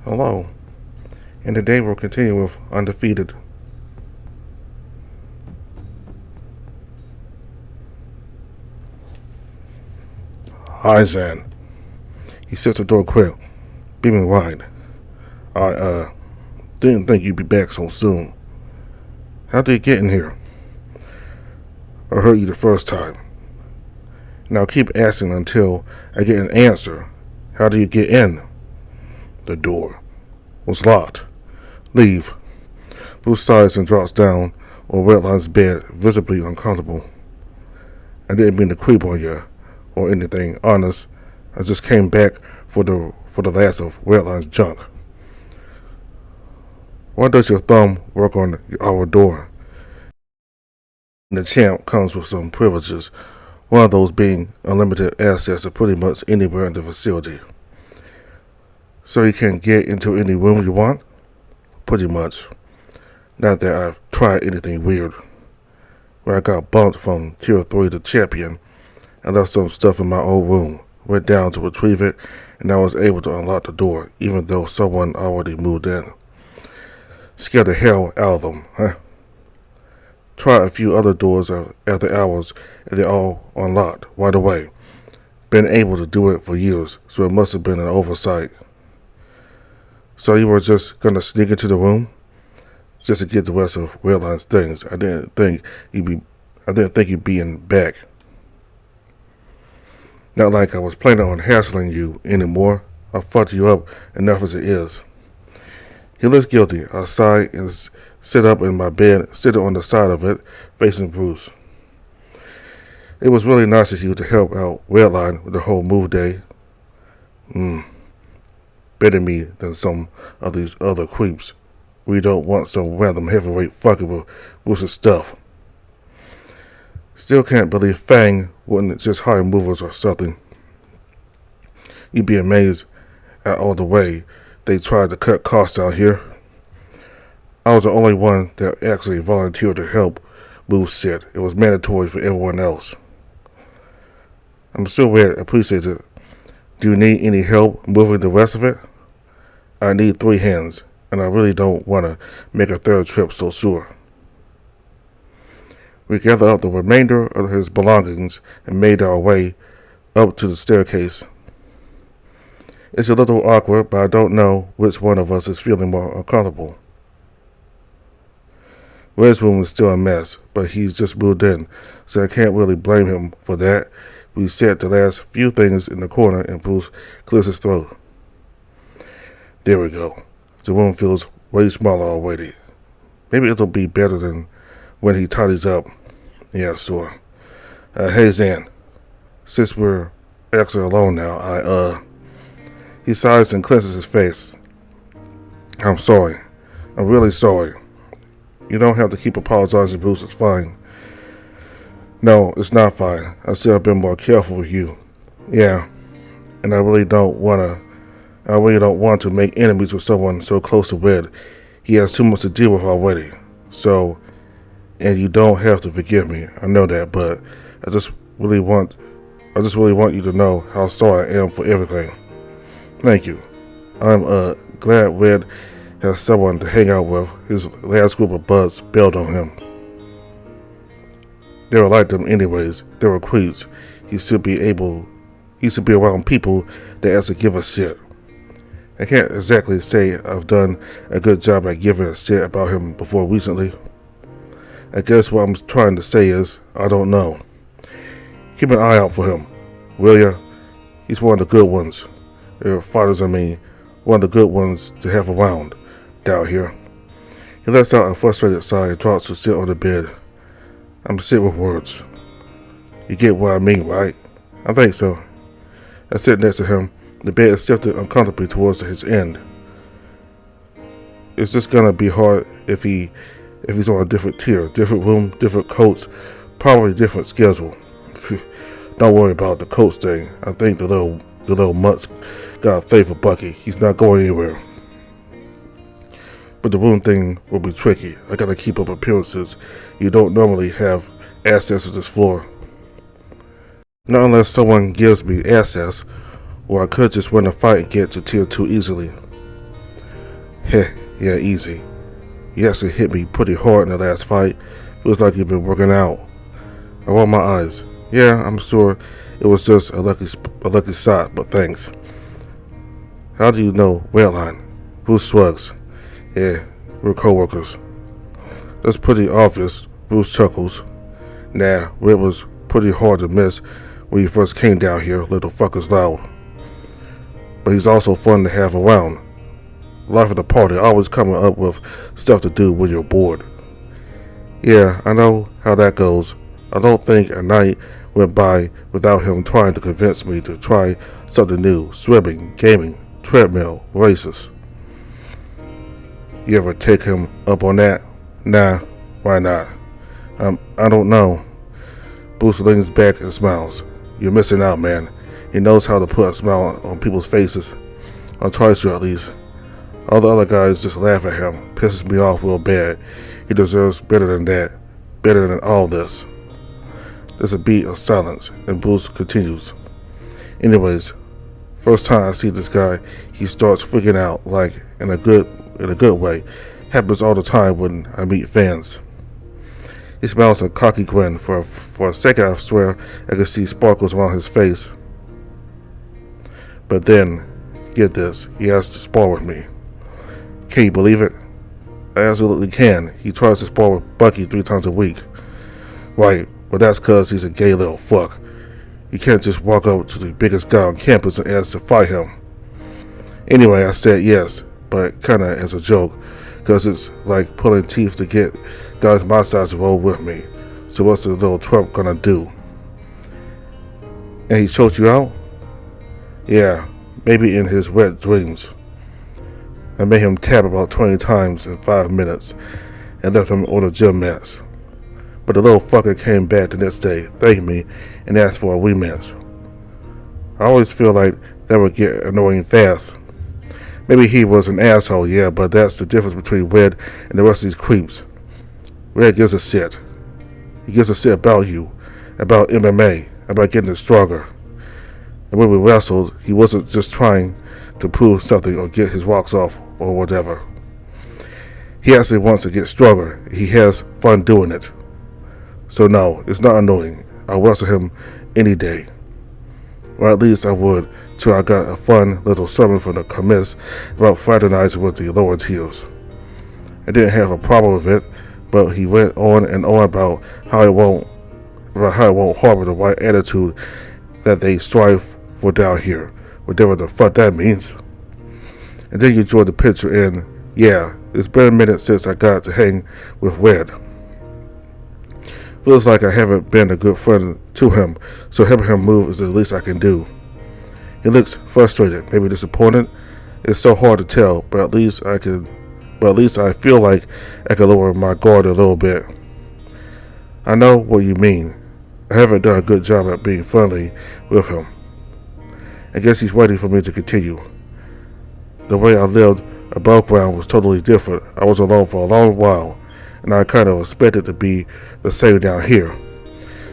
Hello, and today we'll continue with Undefeated. Hi, Zan. He sets the door quick, beaming wide. I didn't think you'd be back so soon. How did you get in here? I heard you the first time. Now keep asking until I get an answer. How do you get in? The door was locked. Leave. Bruce sighs and drops down on Redline's bed, visibly uncomfortable. I didn't mean to creep on you or anything. Honest, I just came back for the last of Redline's junk. Why does your thumb work on our door? The champ comes with some privileges, one of those being unlimited access to pretty much anywhere in the facility. So you can get into any room you want? Pretty much. Not that I've tried anything weird. When I got bumped from Tier 3 to Champion, I left some stuff in my old room, went down to retrieve it, and I was able to unlock the door, even though someone already moved in. Scared the hell out of them, huh? Tried a few other doors after hours, and they're all unlocked right away. Been able to do it for years, so it must have been an oversight. So you were just gonna sneak into the room? Just to get the rest of Redline's things. I didn't think you'd be in back. Not like I was planning on hassling you anymore. I fucked you up enough as it is. He looks guilty. I sigh and sit up in my bed, sitting on the side of it, facing Bruce. It was really nice of you to help out Redline with the whole move day. Better me than some of these other creeps. We don't want some random heavyweight fucking with Bruce's stuff. Still can't believe Fang wouldn't just hire movers or something. You'd be amazed at all the way they tried to cut costs down here. I was the only one that actually volunteered to help, Bruce said. It was mandatory for everyone else. I'm still very appreciative. Do you need any help moving the rest of it? I need 3 hands, and I really don't want to make a third trip so sure. We gathered up the remainder of his belongings and made our way up to the staircase. It's a little awkward, but I don't know which one of us is feeling more uncomfortable. Red's room is still a mess, but he's just moved in, so I can't really blame him for that. We set the last few things in the corner and Bruce clears his throat. There we go. The room feels way smaller already. Maybe it'll be better than when he tidies up. Yeah, sure. Hey Zan, since we're actually alone now, He sighs and clenches his face. I'm sorry. I'm really sorry. You don't have to keep apologizing, Bruce. It's fine. No, it's not fine. I should have been more careful with you. Yeah, and I really don't want to make enemies with someone so close to Red. He has too much to deal with already. So, and you don't have to forgive me. I know that, but I just really want you to know how sorry I am for everything. Thank you. I'm glad Red has someone to hang out with. His last group of buds bailed on him. They were like them anyways. They were creeps. He should be around people that actually give a shit. I can't exactly say I've done a good job at giving a shit about him before recently. I guess what I'm trying to say is, I don't know. Keep an eye out for him, will ya? He's one of the good ones. Fighters, one of the good ones to have around down here. He lets out a frustrated sigh and drops to sit on the bed. I'm sick with words. You get what I mean, right? I think so. I sit next to him. The bed is shifted uncomfortably towards his end. It's just gonna be hard if he's on a different tier, different room, different coats, probably different schedule. Don't worry about the coats thing. I think the little mutt's got a faith for Bucky. He's not going anywhere. But the room thing will be tricky. I gotta keep up appearances. You don't normally have access to this floor. Not unless someone gives me access, or I could just win a fight and get to tier 2 easily. Heh, yeah, easy. You actually hit me pretty hard in the last fight. Feels like you've been working out. I roll my eyes. Yeah, I'm sure it was just a lucky shot, but thanks. How do you know Redline? Bruce shrugs. Yeah, we're co-workers. That's pretty obvious, Bruce chuckles. Nah, Red was pretty hard to miss when he first came down here, little fucker's loud. But he's also fun to have around. Life of the party, always coming up with stuff to do when you're bored. Yeah, I know how that goes. I don't think a night went by without him trying to convince me to try something new. Swimming, gaming, treadmill, races. You ever take him up on that? Nah, why not? I don't know. Bruce leans back and smiles. You're missing out, man. He knows how to put a smile on people's faces. Or tries to, at least. All the other guys just laugh at him. Pisses me off real bad. He deserves better than that. Better than all this. There's a beat of silence, and Bruce continues. Anyways, first time I see this guy, he starts freaking out, like in a good way. Happens all the time when I meet fans. He smiles a cocky grin. For a second, I swear I could see sparkles around his face. But then, get this, he has to spar with me. Can you believe it? I absolutely can. He tries to spar with Bucky 3 times a week. Right, but that's cause he's a gay little fuck. You can't just walk up to the biggest guy on campus and ask to fight him. Anyway, I said yes, but kinda as a joke, cause it's like pulling teeth to get guys my size to roll with me. So what's the little twerp gonna do? And he choked you out? Yeah, maybe in his wet dreams. I made him tap about 20 times in 5 minutes and left him on the gym mats. But the little fucker came back the next day, thanked me, and asked for a rematch. I always feel like that would get annoying fast. Maybe he was an asshole, yeah, but that's the difference between Red and the rest of these creeps. Red gives a shit. He gives a shit about you, about MMA, about getting stronger. And when we wrestled, he wasn't just trying to prove something or get his rocks off or whatever. He actually wants to get stronger. He has fun doing it. So no, it's not annoying. I'll wrestle him any day. Or at least I would, till I got a fun little sermon from the commiss about fraternizing with the lower tiers. I didn't have a problem with it, but he went on and on about how it won't harbor the right attitude that they strive for down here, whatever the fuck that means. And then you joined the picture and, yeah, it's been a minute since I got to hang with Red. Feels like I haven't been a good friend to him, so helping him move is the least I can do. He looks frustrated, maybe disappointed. It's so hard to tell, but at least I feel like I can lower my guard a little bit. I know what you mean. I haven't done a good job at being friendly with him. I guess he's waiting for me to continue. The way I lived above ground was totally different. I was alone for a long while, and I kind of expected to be the same down here.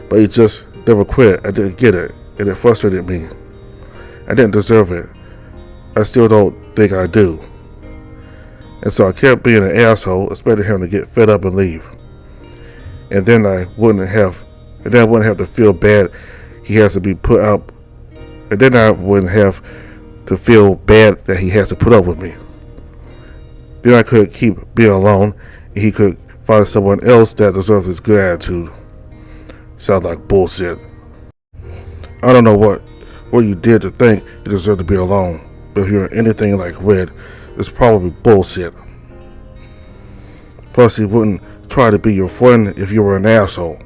But he just never quit. I didn't get it, and it frustrated me. I didn't deserve it. I still don't think I do. And so I kept being an asshole, expecting him to get fed up and leave. And then I wouldn't have to feel bad he has to be put out. And then I wouldn't have to feel bad that he has to put up with me. Then I could keep being alone, and he could find someone else that deserves his good attitude. Sounds like bullshit. I don't know what you did to think you deserve to be alone, but if you're anything like Red, it's probably bullshit. Plus, he wouldn't try to be your friend if you were an asshole.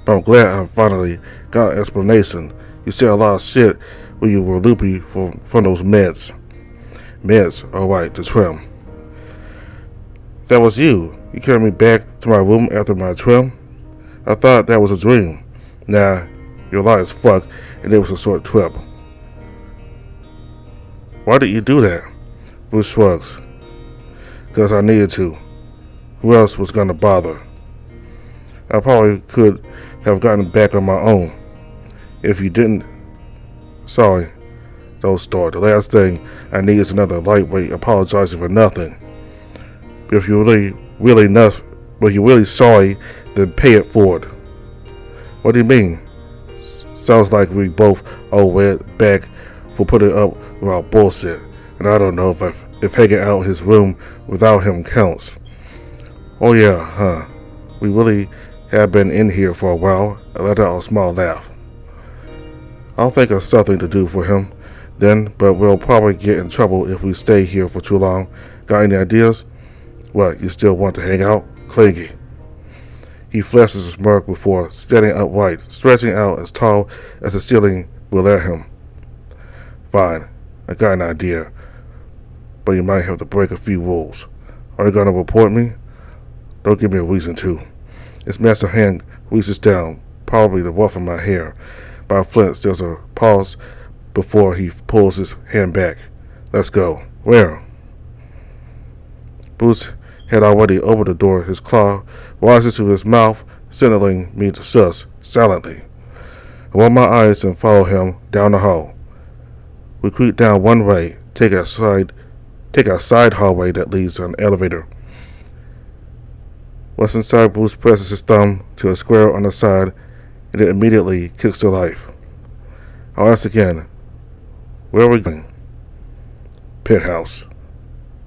But I'm glad I finally got an explanation. You said a lot of shit when you were loopy from those meds. Meds, alright, the trim. That was you. You carried me back to my room after my trim. I thought that was a dream. Nah, you're lying as fuck, and it was a short trip. Why did you do that? Bruce shrugs. Because I needed to. Who else was gonna bother? I probably could have gotten back on my own. If you didn't, sorry. Don't start. The last thing I need is another lightweight apologizing for nothing. If you're really nuts, but you're really sorry, then pay it forward. What do you mean? Sounds like we both owe Red back for putting up with our bullshit, and I don't know if hanging out his room without him counts. Oh yeah, huh? We really have been in here for a while. I let out a small laugh. I'll think of something to do for him then, but we'll probably get in trouble if we stay here for too long. Got any ideas? What, you still want to hang out? Clingy. He flashes a smirk before standing upright, stretching out as tall as the ceiling will let him. Fine, I got an idea, but you might have to break a few rules. Are you gonna report me? Don't give me a reason to. His massive hand reaches down, probably to ruffle my hair. By Flint, there's a pause before he pulls his hand back. Let's go. Where? Bruce had already opened the door. His claw rises to his mouth, signaling me to sus, silently. I roll my eyes and follow him down the hall. We creep down one way, take a side hallway that leads to an elevator. Once inside, Bruce presses his thumb to a square on the side, and it immediately kicks to life. I'll ask again. Where are we going? Penthouse.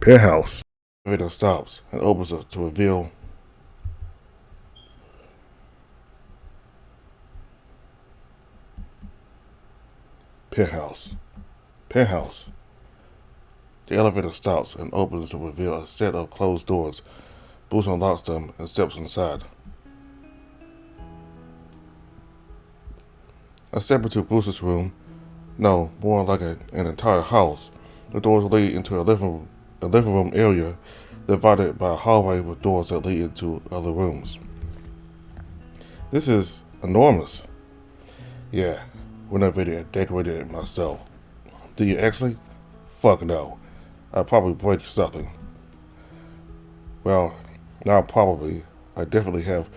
Penthouse. The elevator stops and opens up to reveal penthouse. Penthouse. The elevator stops and opens to reveal a set of closed doors. Bruce unlocks them and steps inside. I step into Bruce's room. No, more like an entire house. The doors lead into a living room area divided by a hallway with doors that lead into other rooms. This is enormous. Yeah, renovated and decorated it myself. Do you actually? Fuck no. I'd probably break something. Well, not probably. I definitely have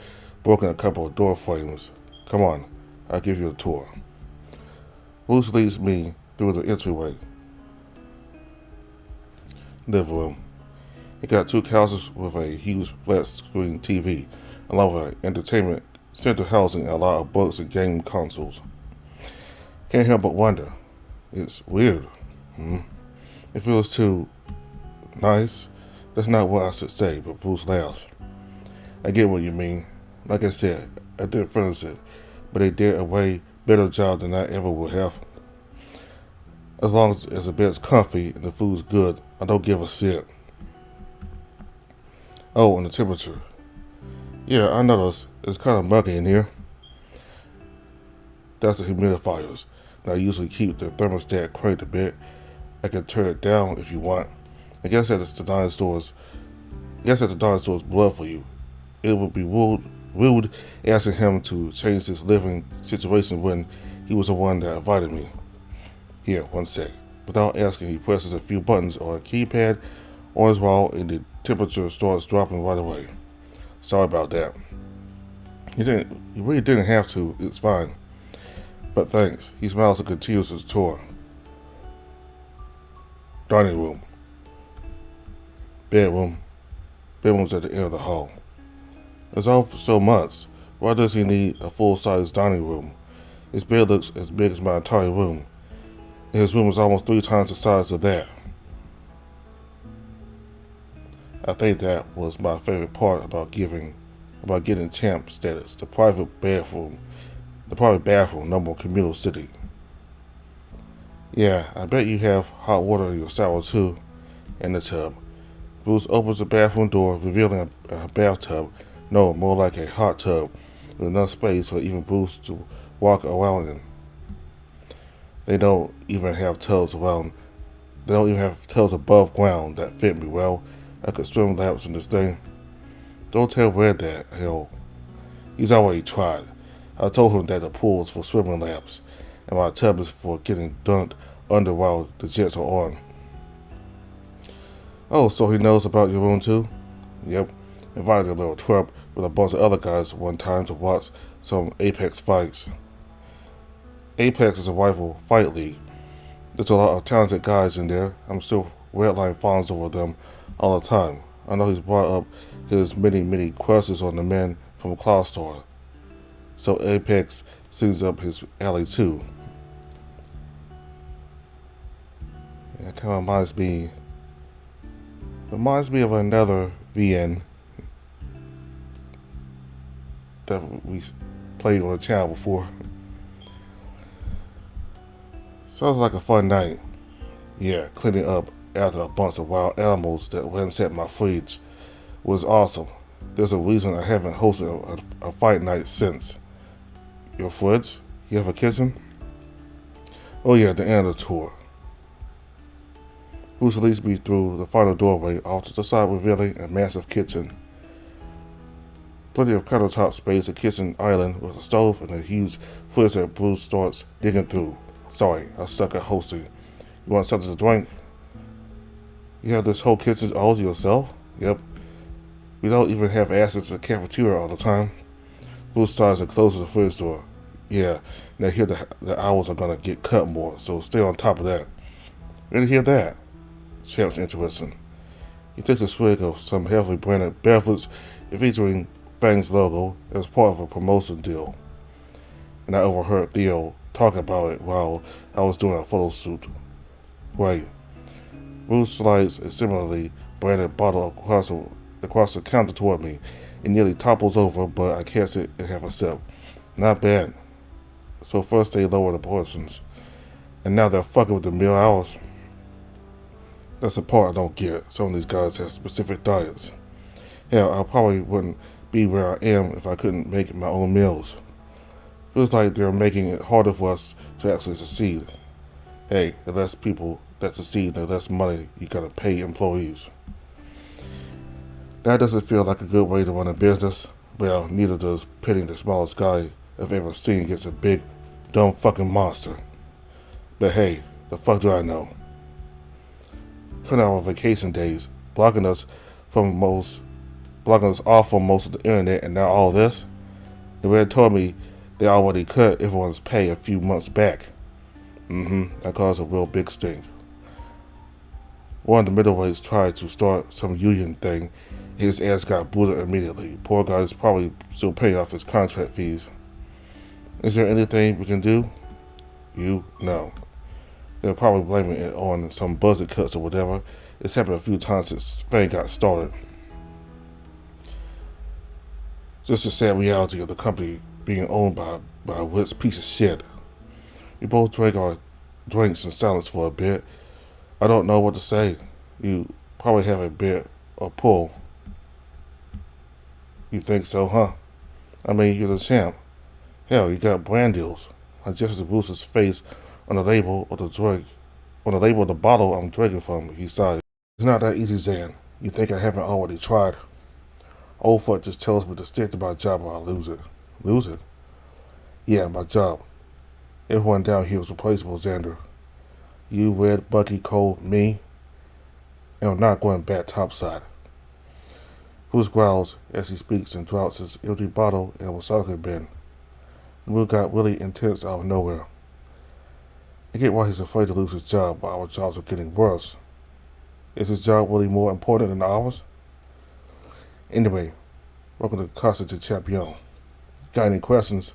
broken a couple of door frames. Come on, I'll give you a tour. Bruce leads me through the entryway. Living room. It got two couches with a huge flat screen TV, along with an entertainment center housing a lot of books and game consoles. Can't help but wonder. It's weird. It feels too nice. That's not what I should say, but Bruce laughs. I get what you mean. Like I said, I didn't furnish it, but they did a way better job than I ever would have. As long as the bed's comfy and the food's good, I don't give a shit. Oh, and the temperature. Yeah, I noticed it's kind of muggy in here. That's the humidifiers. And I usually keep the thermostat cranked a bit. I can turn it down if you want. I guess that's the dinosaur's blood for you. It would be rude asking him to change his living situation when he was the one that invited me. Here, one sec. Without asking, he presses a few buttons on a keypad on his wall and the temperature starts dropping right away. Sorry about that. You really didn't have to. It's fine. But thanks. He smiles and continues his tour. Dining room. Bedroom. Bedroom's at the end of the hall. It's all for so much. Why does he need a full-size dining room? His bed looks as big as my entire room. And his room is almost 3 times the size of that. I think that was my favorite part about getting champ status. The private bathroom no more communal city. Yeah, I bet you have hot water in your shower too, and the tub. Bruce opens the bathroom door, revealing a bathtub. No, more like a hot tub, with enough space for even Bruce to walk around in. They don't even have tubs above ground that fit me well. I could swim laps in this thing. Don't tell Red that, hell. He's already tried. I told him that the pool is for swimming laps, and my tub is for getting dunked under while the jets are on. Oh, so he knows about your room too? Yep. Invited a little trip with a bunch of other guys one time to watch some Apex fights. Apex is a rival fight league. There's a lot of talented guys in there. I'm still Redline fawns over them all the time. I know he's brought up his many crushes on the men from Claw Store, so Apex seems up his alley too. It kind of reminds me of another VN that we played on the channel before. Sounds like a fun night. Yeah, cleaning up after a bunch of wild animals that ransacked my fridge was awesome. There's a reason I haven't hosted a fight night since. Your fridge? You have a kitchen? Oh yeah, the end of the tour. Bruce leads me through the final doorway off to the side, revealing a massive kitchen. Plenty of countertop space, a kitchen island with a stove and a huge fridge that Bruce starts digging through. Sorry, I suck at hosting. You want something to drink? You have this whole kitchen all to yourself? Yep. We don't even have access to the cafeteria all the time. Bruce sighs and closes the fridge door. Yeah, now here the hours are gonna get cut more, so stay on top of that. Ready to hear that? Champ's interesting. He takes a swig of some heavily branded beverage featuring Fang's logo as part of a promotion deal. And I overheard Theo talk about it while I was doing a photo shoot. Great. Bruce slides a similarly branded bottle across the counter toward me. It nearly topples over, but I catch it and have a sip. Not bad. So first they lower the portions, and now they're fucking with the meal hours. That's the part I don't get. Some of these guys have specific diets. Hell, I probably wouldn't be where I am if I couldn't make my own meals. Feels like they're making it harder for us to actually succeed. Hey, the less people that succeed, the less money you gotta pay employees. That doesn't feel like a good way to run a business. Well, neither does pitting the smallest guy I've ever seen against a big, dumb fucking monster. But hey, the fuck do I know? Cutting our vacation days, blocking us off from most of the internet, and now all this? The Red told me they already cut everyone's pay a few months back. That caused a real big stink. One of the middleweights tried to start some union thing. His ass got booted immediately. Poor guy is probably still paying off his contract fees. Is there anything we can do? No. They're probably blaming it on some budget cuts or whatever. It's happened a few times since Fang got started. Just the sad reality of the company being owned by a rich piece of shit. We both drank our drinks in silence for a bit. I don't know what to say. You probably have a bit of pull. You think so, huh? I mean, you're the champ. Hell, you got brand deals. I gestured to Bruce's face on the label of the bottle I'm drinking from. He sighed. It's not that easy, Zan. You think I haven't already tried? Old fuck just tells me to stick to my job or I'll lose it. Lose it? Yeah, my job. Everyone down here is replaceable, Xander. You, Red, Bucky, Cole, me. And I'm not going back topside. Bruce growls as he speaks and drops his empty bottle in a recycling bin. The mood got really intense out of nowhere. I get why he's afraid to lose his job, but our jobs are getting worse. Is his job really more important than ours? Anyway, welcome to Casa de Champion. Got any questions?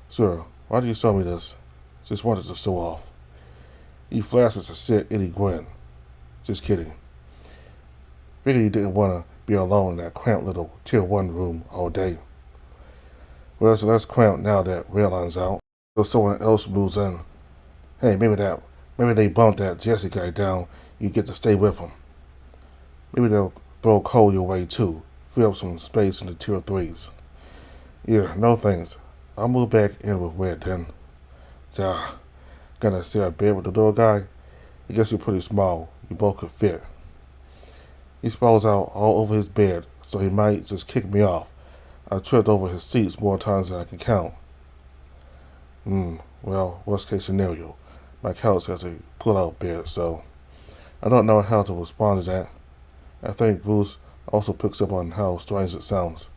Sir, why do you show me this? Just wanted to show off. He flashes a sick, itty grin. Just kidding. Figured he didn't want to be alone in that cramped little Tier 1 room all day. Well, it's less cramped now that Raylon's out, so someone else moves in. Hey, maybe they bumped that Jesse guy down. You get to stay with him. Maybe they'll throw Cole your way too. Free up some space in the Tier 3s. Yeah, no thanks. I'll move back in with Red then. Yeah, gonna share a bed with the little guy? I guess you're pretty small. You both could fit. He sprawls out all over his bed, so he might just kick me off. I've tripped over his seats more times than I can count. Well, worst case scenario. My couch has a pull-out bed, so I don't know how to respond to that. I think Bruce also picks up on how strange it sounds.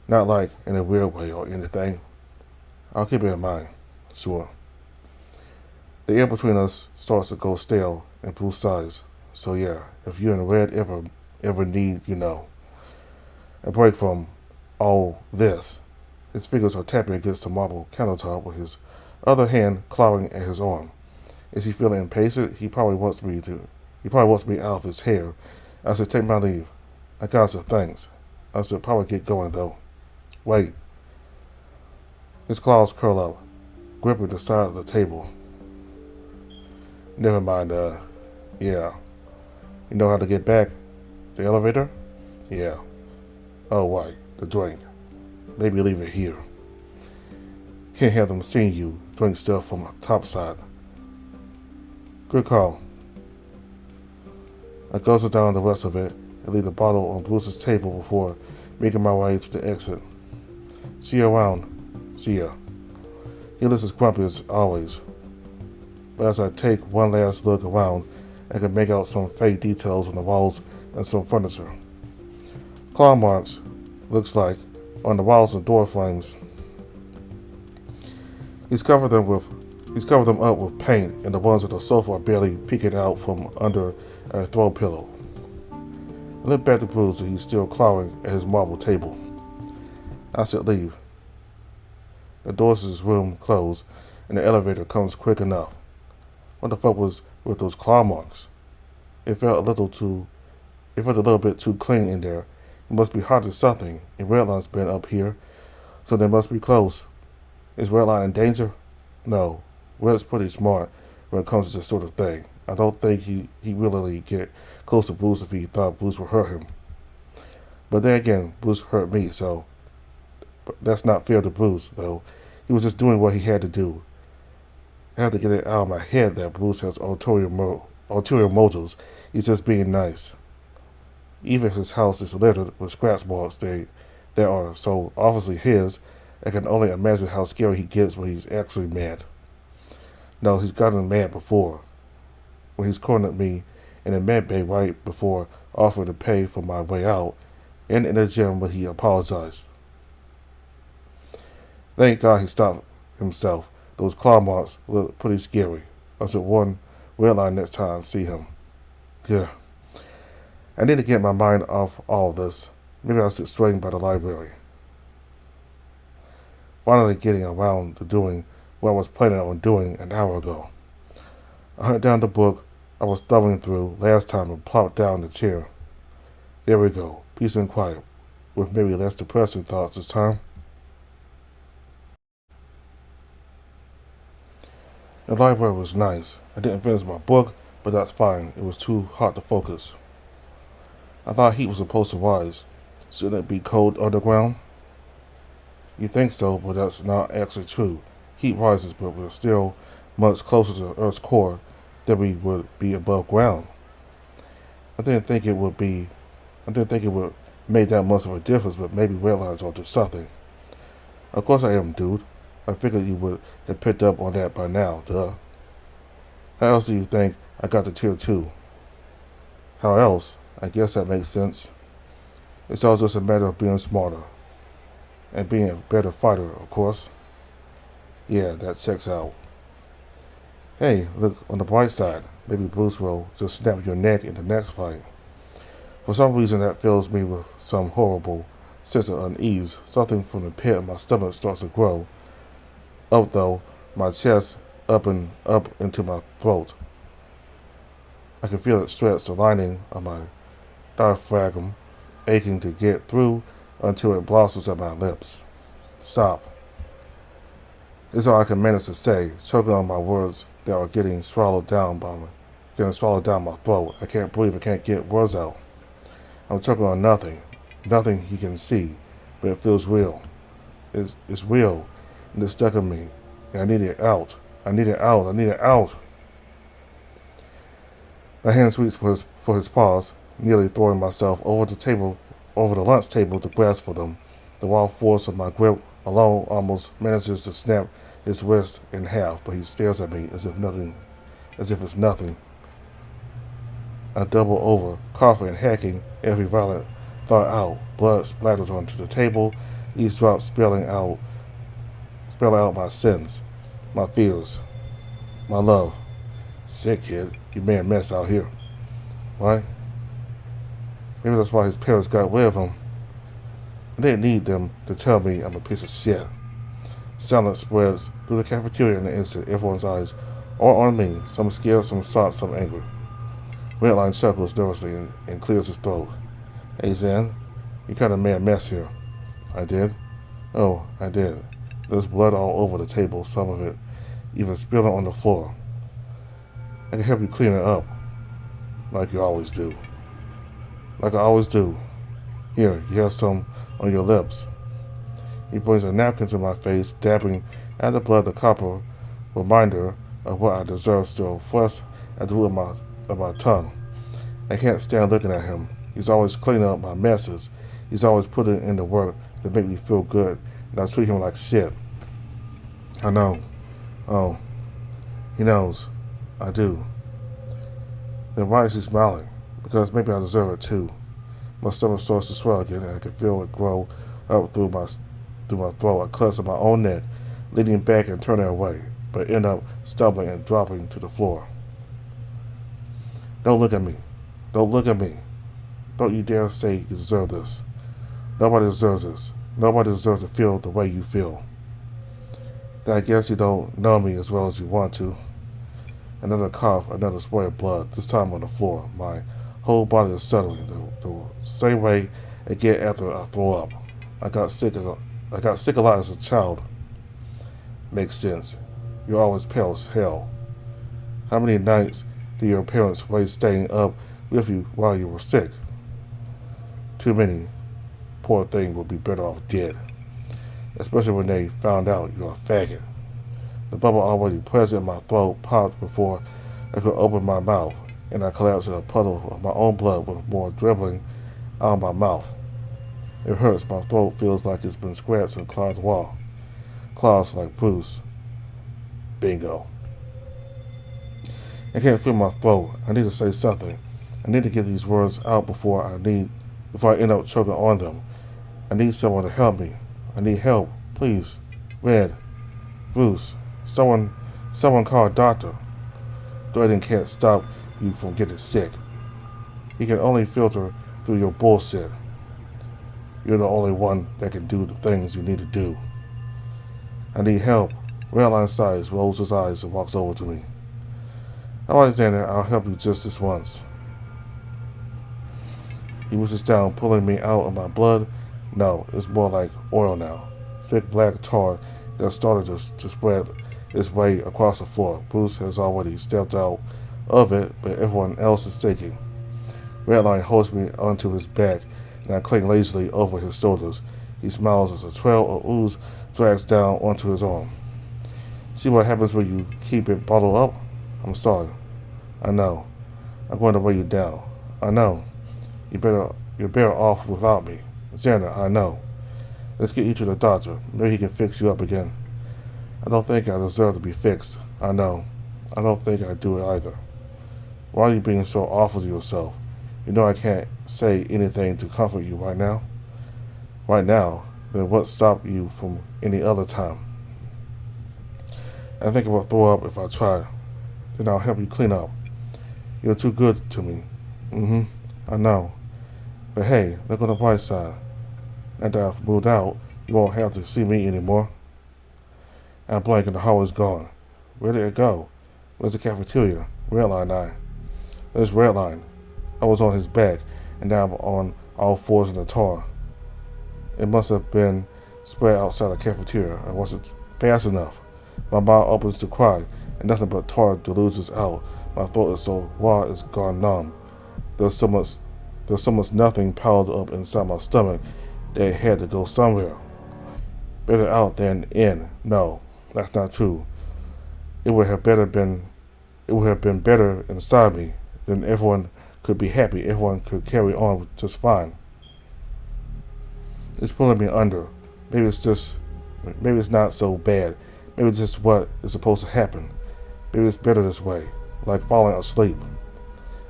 Not like in a weird way or anything. I'll keep it in mind. Sure. The air between us starts to go stale and Bruce sighs. So yeah, if you and Red ever ever need, a break from all this. His fingers are tapping against the marble countertop with his other hand clawing at his arm. Is he feeling impatient? He probably wants me out of his hair. I should take my leave. I got some things. I should probably get going though. Wait. His claws curl up, gripping the side of the table. Never mind, yeah. You know how to get back? The elevator? Yeah. Oh, right. The drink. Maybe leave it here. Can't have them seeing you drink stuff from the top side. Good call. I guzzle down the rest of it and leave the bottle on Bruce's table before making my way to the exit. See you around. See ya. He looks as grumpy as always. But as I take one last look around, I can make out some fake details on the walls and some furniture. Claw marks, looks like, on the walls and door frames. He's covered them up with paint, and the ones on the sofa are barely peeking out from under a throw pillow. I look back to Bruce and he's still clawing at his marble table. I should leave. The doors to his room close, and the elevator comes quick enough. What the fuck was with those claw marks? It felt a little bit too clean in there. It must be hot as something, and Redline's been up here, so they must be close. Is Redline in danger? No. Red's pretty smart when it comes to this sort of thing. I don't think he'd really get close to Bruce if he thought Bruce would hurt him. But then again, Bruce hurt me, so that's not fair to Bruce, though. He was just doing what he had to do. I have to get it out of my head that Bruce has ulterior motives. He's just being nice. Even if his house is littered with scratch marks that are so obviously his, I can only imagine how scary he gets when he's actually mad. No, he's gotten mad before. When he's cornered me in the med bay right before offering to pay for my way out, and in the gym when he apologized. Thank God he stopped himself. Those claw marks look pretty scary. I should warn Redline next time I see him. Yeah. I need to get my mind off all of this. Maybe I should swing by the library. Finally getting around to doing what I was planning on doing an hour ago. I hunted down the book I was thumbing through last time and plopped down in the chair. There we go. Peace and quiet. With maybe less depressing thoughts this time. The library was nice. I didn't finish my book, but that's fine. It was too hot to focus. I thought heat was supposed to rise. Shouldn't it be cold underground? You think so, but that's not actually true. Heat rises, but we're still much closer to Earth's core than we would be above ground. I didn't think it would make that much of a difference, but maybe Redline's onto something. Of course I am, dude. I figured you would have picked up on that by now, duh. How else do you think I got to tier 2? How else? I guess that makes sense. It's all just a matter of being smarter. And being a better fighter, of course. Yeah, that checks out. Hey, look on the bright side. Maybe Bruce will just snap your neck in the next fight. For some reason that fills me with some horrible sense of unease. Something from the pit of my stomach starts to grow. Up though, my chest up into my throat. I can feel it stretch the lining of my diaphragm, aching to get through until it blossoms at my lips. Stop. It's all I can manage to say, choking on my words that are getting swallowed down my throat. I can't breathe. I can't get words out. I'm choking on nothing. Nothing he can see, but it feels real. It's real, and it's stuck in me. And I need it out. I need it out. I need it out. My hand sweeps for his paws, nearly throwing myself over the lunch table to grasp for them. The raw force of my grip alone almost manages to snap his wrist in half, but he stares at me as if it's nothing. I double over, coughing and hacking every violent thought out. Blood splatters onto the table, each drop spelling out my sins, my fears, my love. Sick kid, you made a mess out here. Right? Maybe that's why his parents got rid of him. I didn't need them to tell me I'm a piece of shit. Silence spreads through the cafeteria in an instant. Everyone's eyes are on me. Some scared, some shocked, some angry. Redline chuckles nervously and clears his throat. Hey, Zen, you kind of made a mess here. I did? Oh, I did. There's blood all over the table, some of it even spilling on the floor. I can help you clean it up, like you always do. Like I always do. Here, you have some on your lips. He brings a napkin to my face, dabbing at the blood, the copper reminder of what I deserve still fresh at the root of my tongue. I can't stand looking at him. He's always cleaning up my messes. He's always putting in the work to make me feel good, and I treat him like shit. I know. Oh, he knows. I do. Then why is he smiling? Because maybe I deserve it too. My stomach starts to swell again, and I can feel it grow up through my throat. I clutch at my own neck, leaning back and turning away, but end up stumbling and dropping to the floor. Don't look at me. Don't look at me. Don't you dare say you deserve this. Nobody deserves this. Nobody deserves to feel the way you feel. Then I guess you don't know me as well as you want to. Another cough, another spray of blood, this time on the floor. My whole body is shuddering the same way I get after I throw up. I got sick a lot as a child. Makes sense. You're always pale as hell. How many nights did your parents waste staying up with you while you were sick? Too many. Poor thing would be better off dead. Especially when they found out you're a faggot. The bubble already present in my throat popped before I could open my mouth, and I collapsed in a puddle of my own blood with more dribbling out of my mouth. It hurts. My throat feels like it's been scratched and clawed wall. Claws like Bruce. Bingo. I can't feel my throat. I need to say something. I need to get these words out before I end up choking on them. I need someone to help me. I need help. Please. Red. Bruce. Someone call a doctor. Drayden can't stop you from getting sick. He can only filter through your bullshit. You're the only one that can do the things you need to do. I need help. Redline sighs, rolls his eyes, and walks over to me. Alexander, I'll help you just this once. He reaches down, pulling me out of my blood. No, it's more like oil now. Thick black tar that started to spread its way across the floor. Bruce has already stepped out of it, but everyone else is shaking. Redline holds me onto his back, and I cling lazily over his shoulders. He smiles as a trail of ooze drags down onto his arm. See what happens when you keep it bottled up? I'm sorry. I know. I'm going to weigh you down. I know. You're better off without me. Xander, I know. Let's get you to the doctor. Maybe he can fix you up again. I don't think I deserve to be fixed. I know. I don't think I do it either. Why are you being so awful to yourself? You know I can't say anything to comfort you right now. Right now? Then what stopped you from any other time? I think I will throw up if I try. Then I'll help you clean up. You're too good to me. I know. But hey, look on the bright side. Now that I've moved out, you won't have to see me anymore. I blank and the hallway's gone. Where did it go? Where's the cafeteria? Redline I. There's Redline. I was on his back, and now I'm on all fours in the tar. It must have been spread outside the cafeteria. I wasn't fast enough. My mouth opens to cry, and nothing but tar dilutes out. My throat is so raw it's gone numb. There's so much nothing piled up inside my stomach that it had to go somewhere. Better out than in. No, that's not true. It would have been better inside me. Then everyone could be happy. Everyone could carry on just fine. It's pulling me under. Maybe it's not so bad. Maybe it's just what is supposed to happen. Maybe it's better this way, like falling asleep.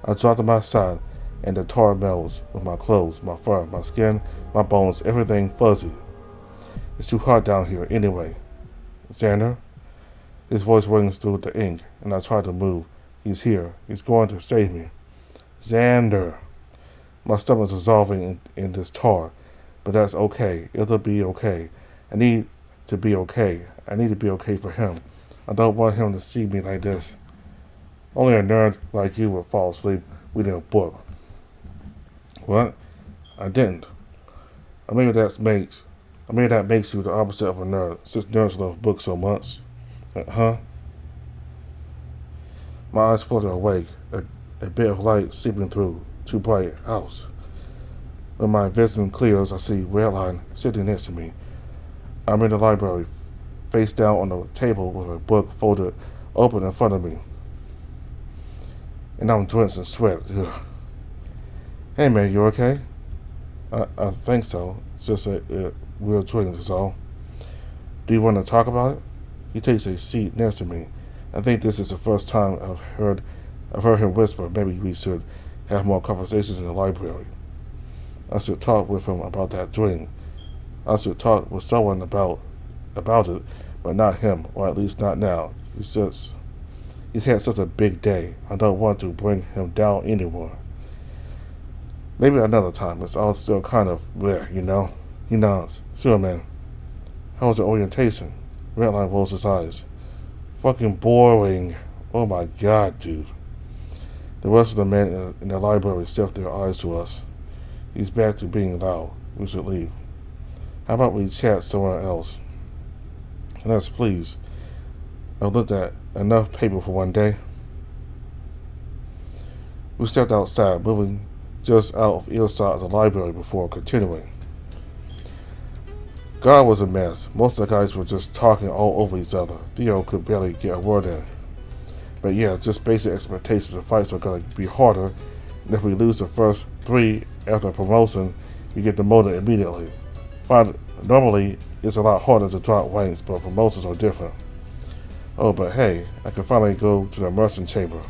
I drop to my side, and the tar melts with my clothes, my fur, my skin, my bones, everything fuzzy. It's too hot down here anyway. Xander? His voice rings through the ink, and I try to move. He's here. He's going to save me. Xander. My stomach's dissolving in this tar, but that's okay. It'll be okay. I need to be okay. I need to be okay for him. I don't want him to see me like this. Only a nerd like you would fall asleep reading a book. What? I didn't. Or maybe that makes you the opposite of a nerd, since nerds love books so much. Huh? My eyes flutter awake, a bit of light seeping through. Too bright. House. When my vision clears, I see Redline sitting next to me. I'm in the library, face down on the table with a book folded open in front of me. And I'm drenched in sweat. Ugh. Hey man, you okay? I think so. It's just a real twinge is all. Do you want to talk about it? He takes a seat next to me. I think this is the first time I've heard him whisper, maybe we should have more conversations in the library. I should talk with him about that dream. I should talk with someone about it, but not him, or at least not now. He's had such a big day. I don't want to bring him down anymore. Maybe another time. It's all still kind of bleh, you know? He nods. Sure, man. How was your orientation? Redline rolls his eyes. Fucking boring. Oh my god, dude. The rest of the men in the library stuff their eyes to us. He's back to being loud. We should leave. How about we chat somewhere else? Yes, please. I've looked at enough paper for one day. We stepped outside, moving just out of earshot of the library before continuing. God was a mess. Most of the guys were just talking all over each other. Theo could barely get a word in. But yeah, just basic expectations of fights are going to be harder, and if we lose the first 3 after promotion, we get demoted immediately. Normally, it's a lot harder to drop ranks, but promotions are different. Oh, but hey, I can finally go to the immersion chamber.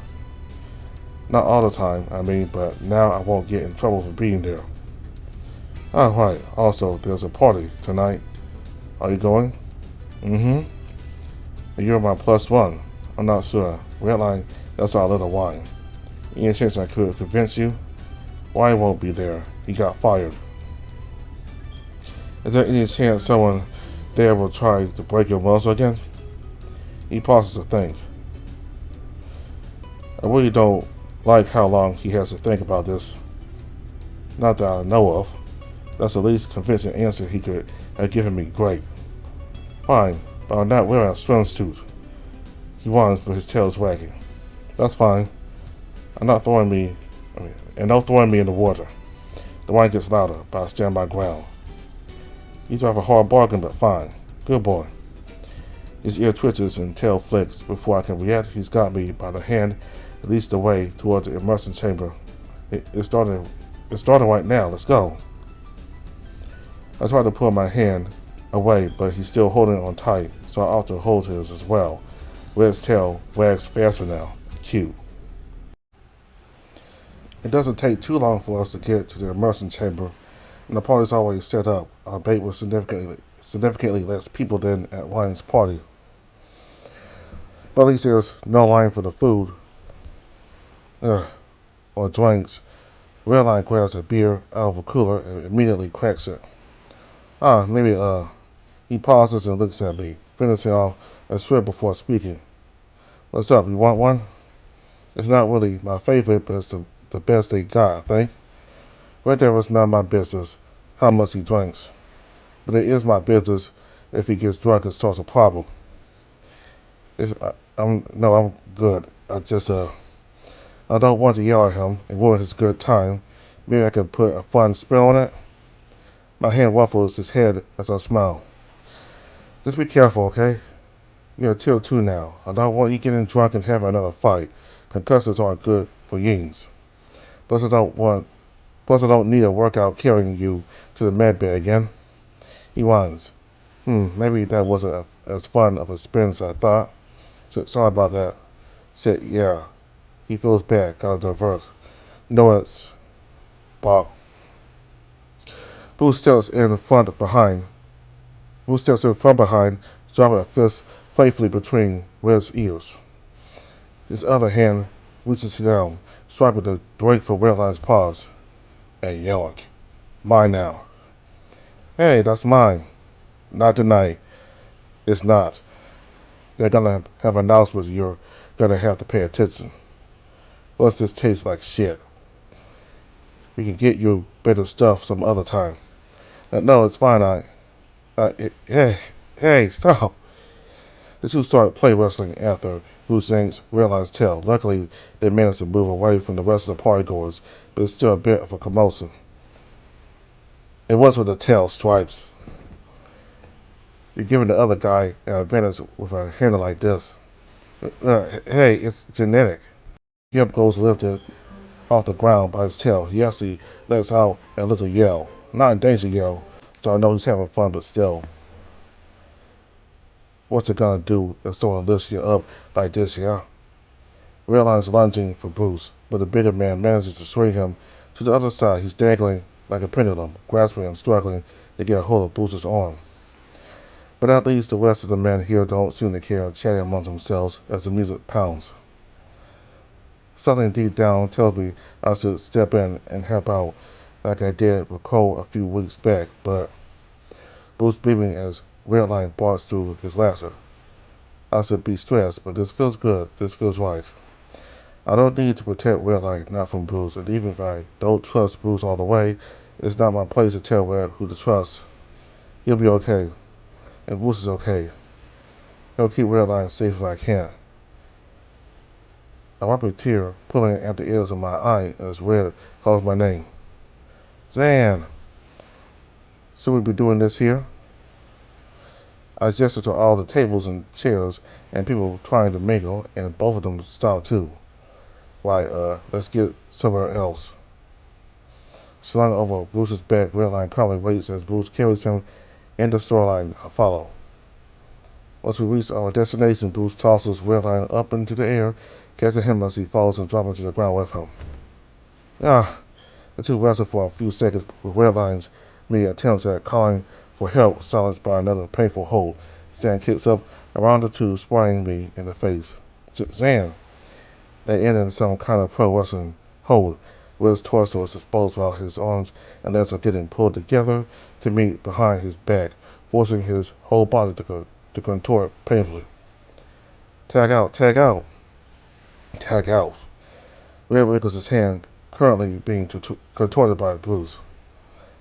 Not all the time, but now I won't get in trouble for being there. Ah, right. Also, there's a party tonight. Are you going? Mm-hmm. You're my +1. I'm not sure. Redline, that's our little wine. Any chance I could convince you? Why won't be there? He got fired. Is there any chance someone there will try to break your muscle again? He pauses to think. I really don't like how long he has to think about this. Not that I know of. That's the least convincing answer he could have given me. Great. Fine, but I'm not wearing a swimsuit. He whines, but his tail is wagging. That's fine. No throwing me in the water. The wine gets louder, but I stand my ground. You drive a hard bargain, but fine. Good boy. His ear twitches and tail flicks. Before I can react, he's got me by the hand, at least the way towards the immersion chamber. It's starting right now. Let's go. I try to pull my hand away, but he's still holding on tight, so I ought to hold his as well. Red's tail wags faster now. Cute. It doesn't take too long for us to get to the immersion chamber, and the party's already set up. Our bait was significantly less people than at Ryan's party. But at least there's no line for the food. Or drinks. Redline grabs a beer out of a cooler and immediately cracks it. He pauses and looks at me, finishing off a sip before speaking. What's up, you want one? It's not really my favorite, but it's the best they got, I think. Right there was none of my business how much he drinks. But it is my business if he gets drunk and starts a problem. I'm good. I don't want to yell at him and ruin his good time. Maybe I can put a fun spin on it. My hand ruffles his head as I smile. Just be careful, okay? You're tier 2 now. I don't want you getting drunk and having another fight. Concussions aren't good for yings. Plus I don't need a workout carrying you to the med bay again. He whines. Maybe that wasn't as fun of a spin as I thought. Sorry about that. Said, yeah. He feels bad. Gotta divert. No, it's... Bob. Boo steps in front behind, dropping a fist playfully between Red's ears. His other hand reaches down, swiping the drink from Redline's paws. and yelling, "Mine now." "Hey, that's mine." "Not tonight." "It's not. They're gonna have announcements. You're gonna have to pay attention." "What's this taste like shit?" "We can get you better stuff some other time." "No, it's fine. Hey, stop." The two started play wrestling after Husseins realized tell. Luckily, they managed to move away from the rest of the partygoers, but it's still a bit of a commotion. It was with the tail stripes. You're giving the other guy an advantage with a handle like this. Hey, it's genetic. Yep goes lifted off the ground by his tail. He actually lets out a little yell. Not a danger yell, so I know he's having fun, but still. What's it gonna do if someone lifts you up like this, yeah? Redline's lunging for Bruce, but the bigger man manages to swing him to the other side. He's dangling like a pendulum, grasping and struggling to get a hold of Bruce's arm. But at least the rest of the men here don't seem to care, chatting among themselves as the music pounds. Something deep down tells me I should step in and help out like I did with Cole a few weeks back, but Bruce beaming as Redline barks through his laughter. I should be stressed, but this feels good. This feels right. I don't need to protect Redline, not from Bruce, and even if I don't trust Bruce all the way, it's not my place to tell Red who to trust. He'll be okay, and Bruce is okay. He'll keep Redline safe if I can. I wipe a tear, pulling at the ears of my eye as Red calls my name. Zan! Should we be doing this here? I gesture to all the tables and chairs and people trying to mingle, and both of them stop too. Why, let's get somewhere else. Slung over Bruce's back, Redline calmly waits as Bruce carries him in the storyline. I follow. Once we reach our destination, Bruce tosses Redline up into the air, catching him as he falls and dropping to the ground with him. Ah! The two wrestle for a few seconds with Redline's many attempts at calling for help silenced by another painful hold. Zan kicks up around the two, spraying me in the face. Zan! They end in some kind of pro wrestling hold. Will's torso is exposed while his arms and legs are getting pulled together to meet behind his back, forcing his whole body to contort painfully. Tag out, tag out, tag out. Red wiggles his hand, currently being contorted by Bruce.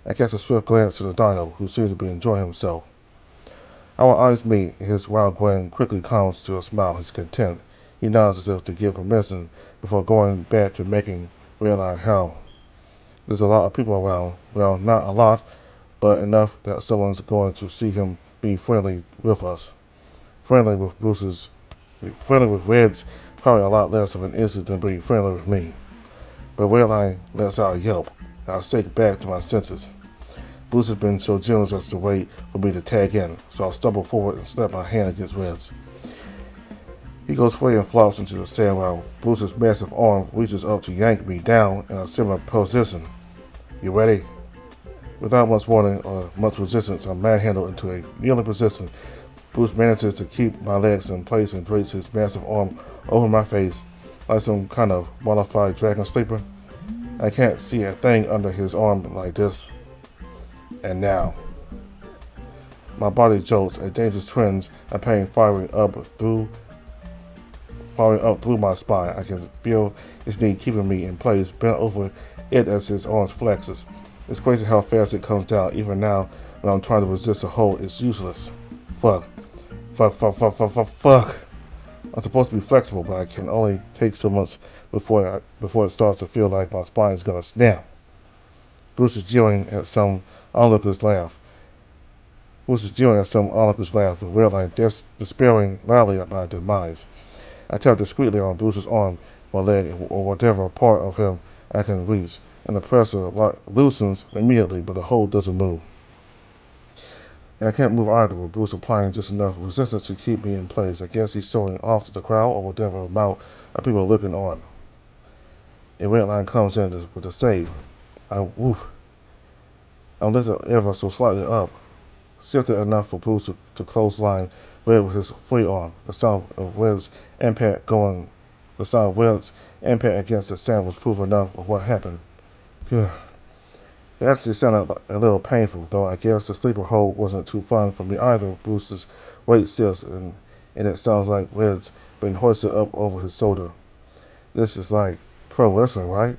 I cast a swift glance to the dino, who seems to be enjoying himself. Our eyes meet, and his wild grin quickly calms to a smile. He's content. He nods as if to give permission before going back to making Redline howl. There's a lot of people around. Well, not a lot, but enough that someone's going to see him be friendly with us. Friendly with Red's probably a lot less of an issue than being friendly with me. But Redline lets out a yelp, and I shake back to my senses. Bruce has been so generous as to wait for me to tag in, so I'll stumble forward and slap my hand against Red's. He goes free and flops into the sand while Bruce's massive arm reaches up to yank me down in a similar position. You ready? Without much warning or much resistance, I'm manhandled into a kneeling position. Bruce manages to keep my legs in place and drapes his massive arm over my face like some kind of modified dragon sleeper. I can't see a thing under his arm like this. And now, my body jolts, a dangerous twinge of pain firing up through my spine. I can feel his knee keeping me in place, bent over it as his arms flexes. It's crazy how fast it comes down. Even now, when I'm trying to resist the hold, it's useless. Fuck. I'm supposed to be flexible, but I can only take so much before it starts to feel like my spine is gonna snap. Bruce is jeering at some onlooker's laugh. With Redline despairing loudly at my demise. I tap discreetly on Bruce's arm or leg or whatever part of him I can reach, and the pressure loosens immediately, but the hold doesn't move. And I can't move either, with Bruce applying just enough resistance to keep me in place. I guess he's showing off to the crowd or whatever amount of people looking on. A Redline comes in with a save. I'm lifted ever so slightly up, shifted enough for Bruce to clothesline Red with his free arm. The sound of Red's impact against the sand was proof enough of what happened. It actually sounded a little painful, though I guess the sleeper hold wasn't too fun for me either. Bruce's weight shifts, and it sounds like Red's being hoisted up over his shoulder. This is like pro wrestling, right?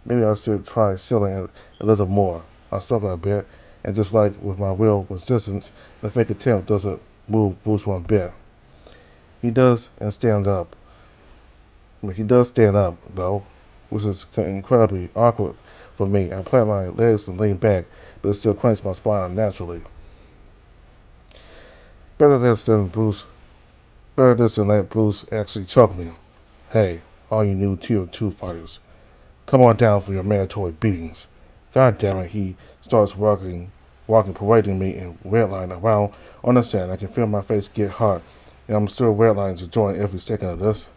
Maybe I should try selling it a little more. I struggle a bit, and just like with my real resistance, the fake attempt doesn't move Bruce one bit. He does and stand up. He does stand up, though, which is incredibly awkward for me. I plant my legs and lean back, but it still cranks my spine unnaturally. Better this than Bruce. Better this than let Bruce actually choke me. Hey, all you new Tier 2 fighters, come on down for your mandatory beatings. God damn it, he starts parading me in redline around on the sand. I can feel my face get hot, and I'm sure redline's enjoying every second of this.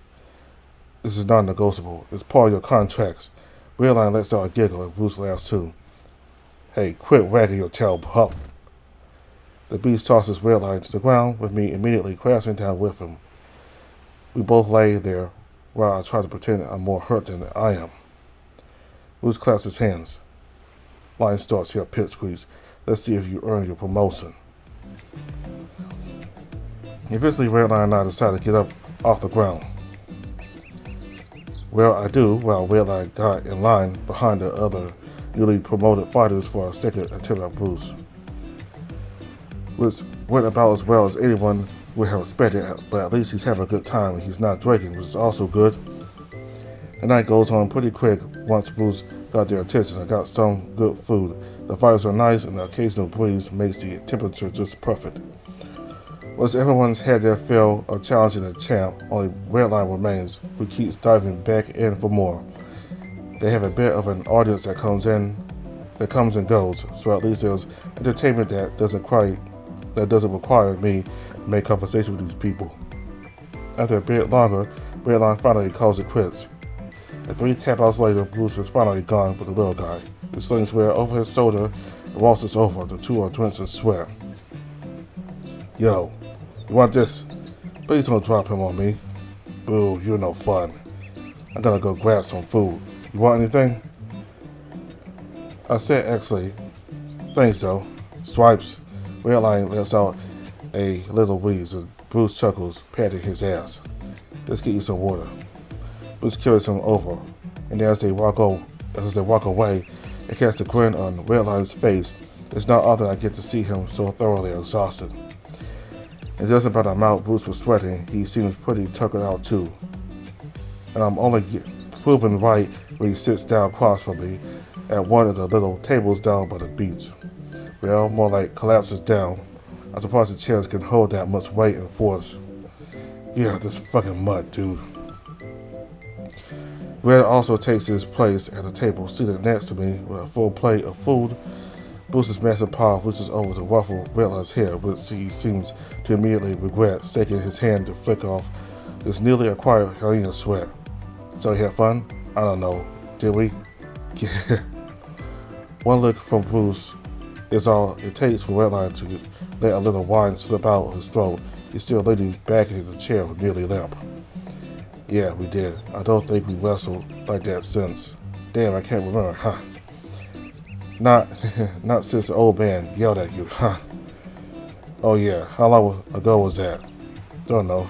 This is non-negotiable. It's part of your contracts. Redline lets out a giggle, and Bruce laughs too. Hey, quit wagging your tail, pup. The beast tosses Redline to the ground, with me immediately crashing down with him. We both lay there while I try to pretend I'm more hurt than I am. Bruce claps his hands. Line starts here, pipsqueaks. Let's see if you earn your promotion. Eventually, Redline and I decide to get up off the ground. Well, I do, while Redline got in line behind the other newly promoted fighters for a second attempt at Bruce, which went about as well as anyone would have expected, but at least he's having a good time and he's not drinking, which is also good. The night goes on pretty quick once Bruce got their attention. I got some good food. The fighters are nice and the occasional breeze makes the temperature just perfect. Once everyone's had their fill of challenging the champ, only Redline remains, who keeps diving back in for more. They have a bit of an audience that comes and goes, so at least there's entertainment that doesn't require me to make conversation with these people. After a bit longer, Redline finally calls it quits. And 3 tap-outs later, Bruce is finally gone with the little guy. He slings Red over his shoulder and waltzes over. The two are drenched in sweat. Yo, you want this? Please don't drop him on me. Boo, you're no fun. I'm gonna go grab some food. You want anything? I said actually, think so. Stripes. Redline lets out a little wheeze and Bruce chuckles, patting his ass. Let's get you some water. Bruce carries him over, and as they walk away, I catch the grin on Redline's face. It's not often I get to see him so thoroughly exhausted. And just about I'm out, Bruce was sweating. He seems pretty tuckered out too. And I'm only proven right when he sits down across from me at one of the little tables down by the beach. Well, more like collapses down. I'm surprised the chairs can hold that much weight and force. Yeah, this fucking mud, dude. Red also takes his place at the table, seated next to me with a full plate of food. Bruce's massive paw reaches over to ruffle Redline's hair, which he seems to immediately regret, taking his hand to flick off his newly acquired hyena sweat. So he had fun? I don't know. Did we? Yeah. One look from Bruce is all it takes for Redline to let a little wine slip out of his throat. He's still leaning back in the chair, nearly limp. Yeah, we did. I don't think we wrestled like that since. Damn, I can't remember, huh? Not since the old man yelled at you, huh? Oh yeah, how long ago was that? Don't know.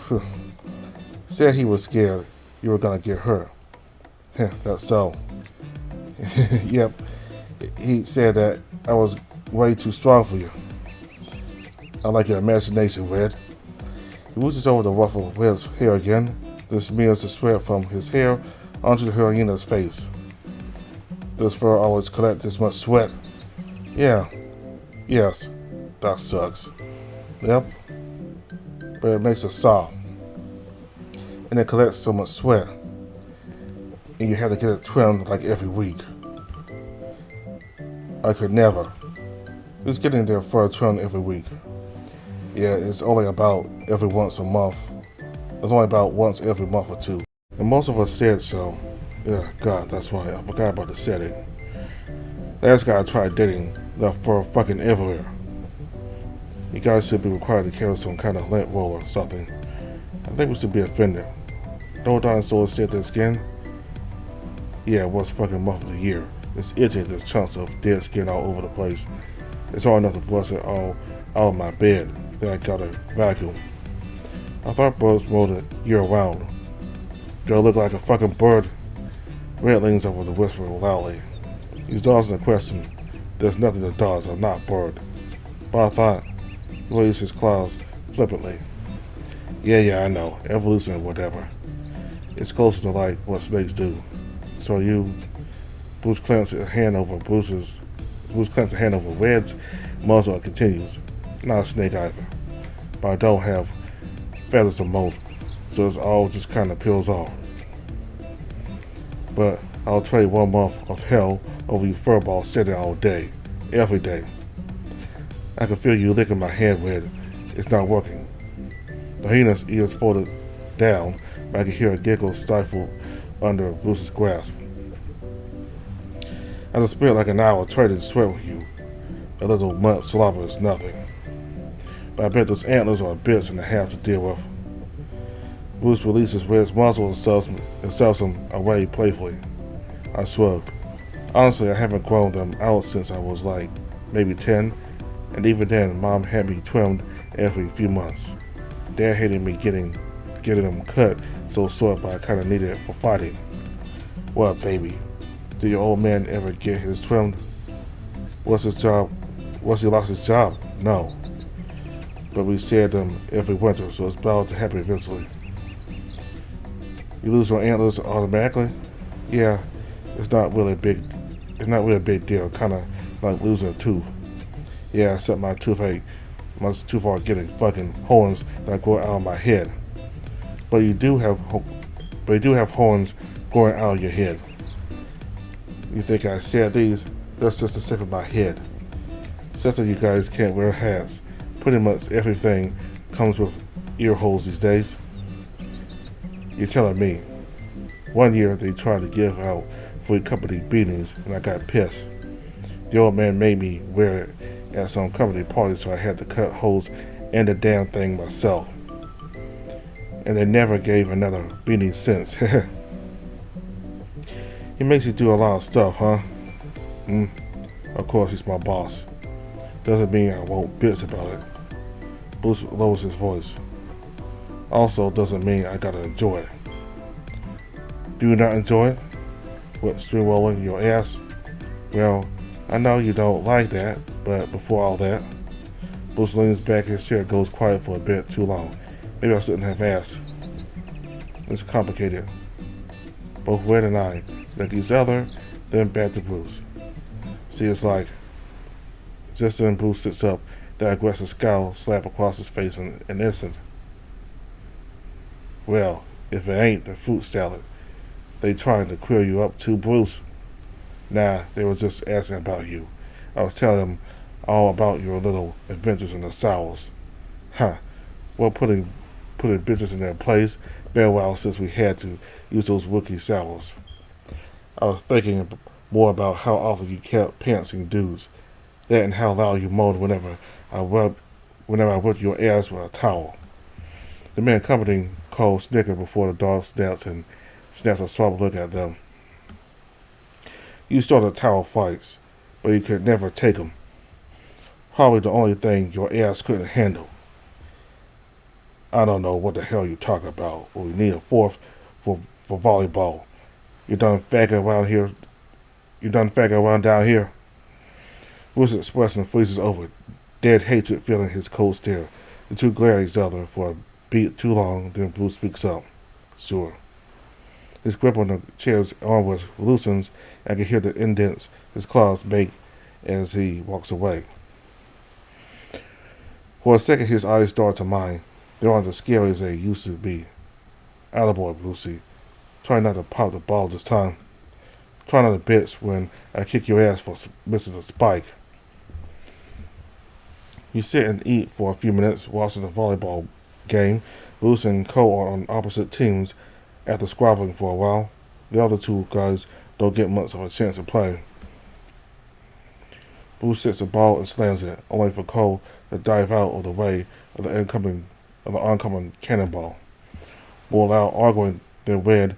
Said he was scared you were gonna get hurt. That's so. Yep, he said that I was way too strong for you. I like your imagination, Red. He reaches over to ruffle Red's hair again, then smears the sweat from his hair onto the hyena's face. Does fur always collect this much sweat? Yeah. Yes. That sucks. Yep. But it makes it soft. And it collects so much sweat. And you have to get it trimmed like every week. I could never. Who's getting their fur trimmed every week? Yeah, it's only about every once a month. It's only about once every month or two. And most of us said so. Yeah, God, that's right. I forgot about the setting. Last guy I tried dating left fur fucking everywhere. You guys should be required to carry some kind of lint roll or something. I think we should be offended. No dinosaurs shed their skin. Yeah, worst fucking month of the year. It's itchy, there's chunks of dead skin all over the place. It's hard enough to brush it all out of my bed. Then I got a vacuum. I thought birds molded year round. Do I look like a fucking bird? Red leans over to whisper loudly. He's dodging the question. There's nothing to dodge, I'm not bird. But I thought, he raised his claws flippantly. Yeah, I know. Evolution, whatever. It's closer to like what snakes do. So you, Bruce clenched a hand over Red's muzzle and continues. Not a snake either. But I don't have feathers to mold, so it's all just kind of peels off. But I'll trade 1 month of hell over you furball sitting all day, every day. I can feel you licking my hand, Red. It's not working. The hyena's ears folded down, but I could hear a giggle stifled under Bruce's grasp. I just spent like an hour trading sweat with you. A little mud slobber is nothing. But I bet those antlers are bits and a half to deal with. Bruce releases Red's muzzle and sells him away playfully. I shrugged. Honestly, I haven't grown them out since I was like maybe 10, and even then, Mom had me trimmed every few months. Dad hated me getting them cut so short, but I kind of needed it for fighting. What, baby? Did your old man ever get his trimmed? What's his job? What's he lost his job? No. But we shed them every winter, so it's bound to happen eventually. You lose your antlers automatically? Yeah, it's not really a big deal. Kind of like losing a tooth. Yeah, except my toothache was too far getting fucking horns that grow out of my head. But you do have horns growing out of your head. You think I said these? That's just a sip of my head. Since you guys can't wear hats, pretty much everything comes with ear holes these days. You're telling me. One year they tried to give out free company beanies and I got pissed. The old man made me wear it at some company party, so I had to cut holes in the damn thing myself. And they never gave another beanie since. He makes you do a lot of stuff, huh? Of course, he's my boss. Doesn't mean I won't bitch about it. Bruce lowers his voice. Also doesn't mean I gotta enjoy it. Do you not enjoy it? What, streamrolling your ass? Well, I know you don't like that, but before all that, Bruce leans back, his chair goes quiet for a bit too long. Maybe I shouldn't have asked. It's complicated. Both Red and I look at each other, then back to Bruce. See, it's like, just then Bruce sits up, that aggressive scowl slap across his face in an instant. Well, if it ain't the fruit salad, they trying to queer you up too, Bruce. Nah, they were just asking about you. I was telling them all about your little adventures in the sours. Huh. Well, putting business in their place, been a while since we had to use those rookie sours. I was thinking more about how often you kept pantsing dudes. That and how loud you moaned whenever I rubbed your ass with a towel. The man accompanying Cole snickered before the dog snaps a sharp look at them. You started towel fights, but you could never take them. Probably the only thing your ass couldn't handle. I don't know what the hell you talk about, but we need a fourth for volleyball. You done fagging around down here? Bruce's expression freezes over, dead hatred filling his cold stare. The two glare at each other for a beat too long, then Bruce speaks up. Sure. His grip on the chair's armrest loosens, and I can hear the indents his claws make as he walks away. For a second, his eyes start to mine. They aren't as scary as they used to be. Attaboy, Brucey. Try not to pop the ball this time. Try not to bitch when I kick your ass for missing a spike. You sit and eat for a few minutes, watching the volleyball game. Bruce and Cole are on opposite teams. After squabbling for a while, the other two guys don't get much of a chance to play. Bruce sets the ball and slams it, only for Cole to dive out of the way of the oncoming cannonball. More loud arguing than Red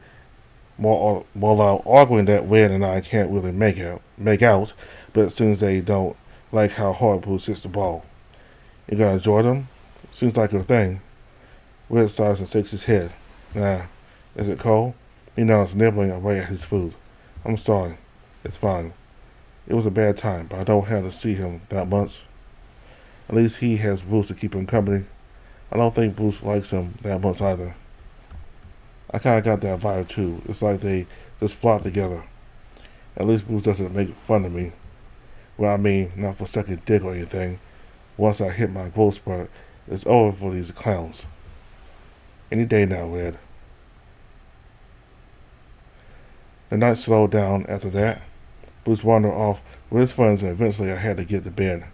more loud arguing that Red and I can't really make out, but it seems they don't like how hard Bruce hits the ball. You gonna enjoy them? Seems like a thing. Red sighs and shakes his head. Nah. Is it cold? He nods, nibbling away at his food. I'm sorry. It's fine. It was a bad time, but I don't have to see him that much. At least he has Bruce to keep him company. I don't think Bruce likes him that much either. I kinda got that vibe too. It's like they just flock together. At least Bruce doesn't make fun of me. Well, I mean, not for sucking dick or anything. Once I hit my growth spurt, it's over for these clowns. Any day now, Red. The night slowed down after that. Bruce wandered off with his friends, and eventually I had to get to bed.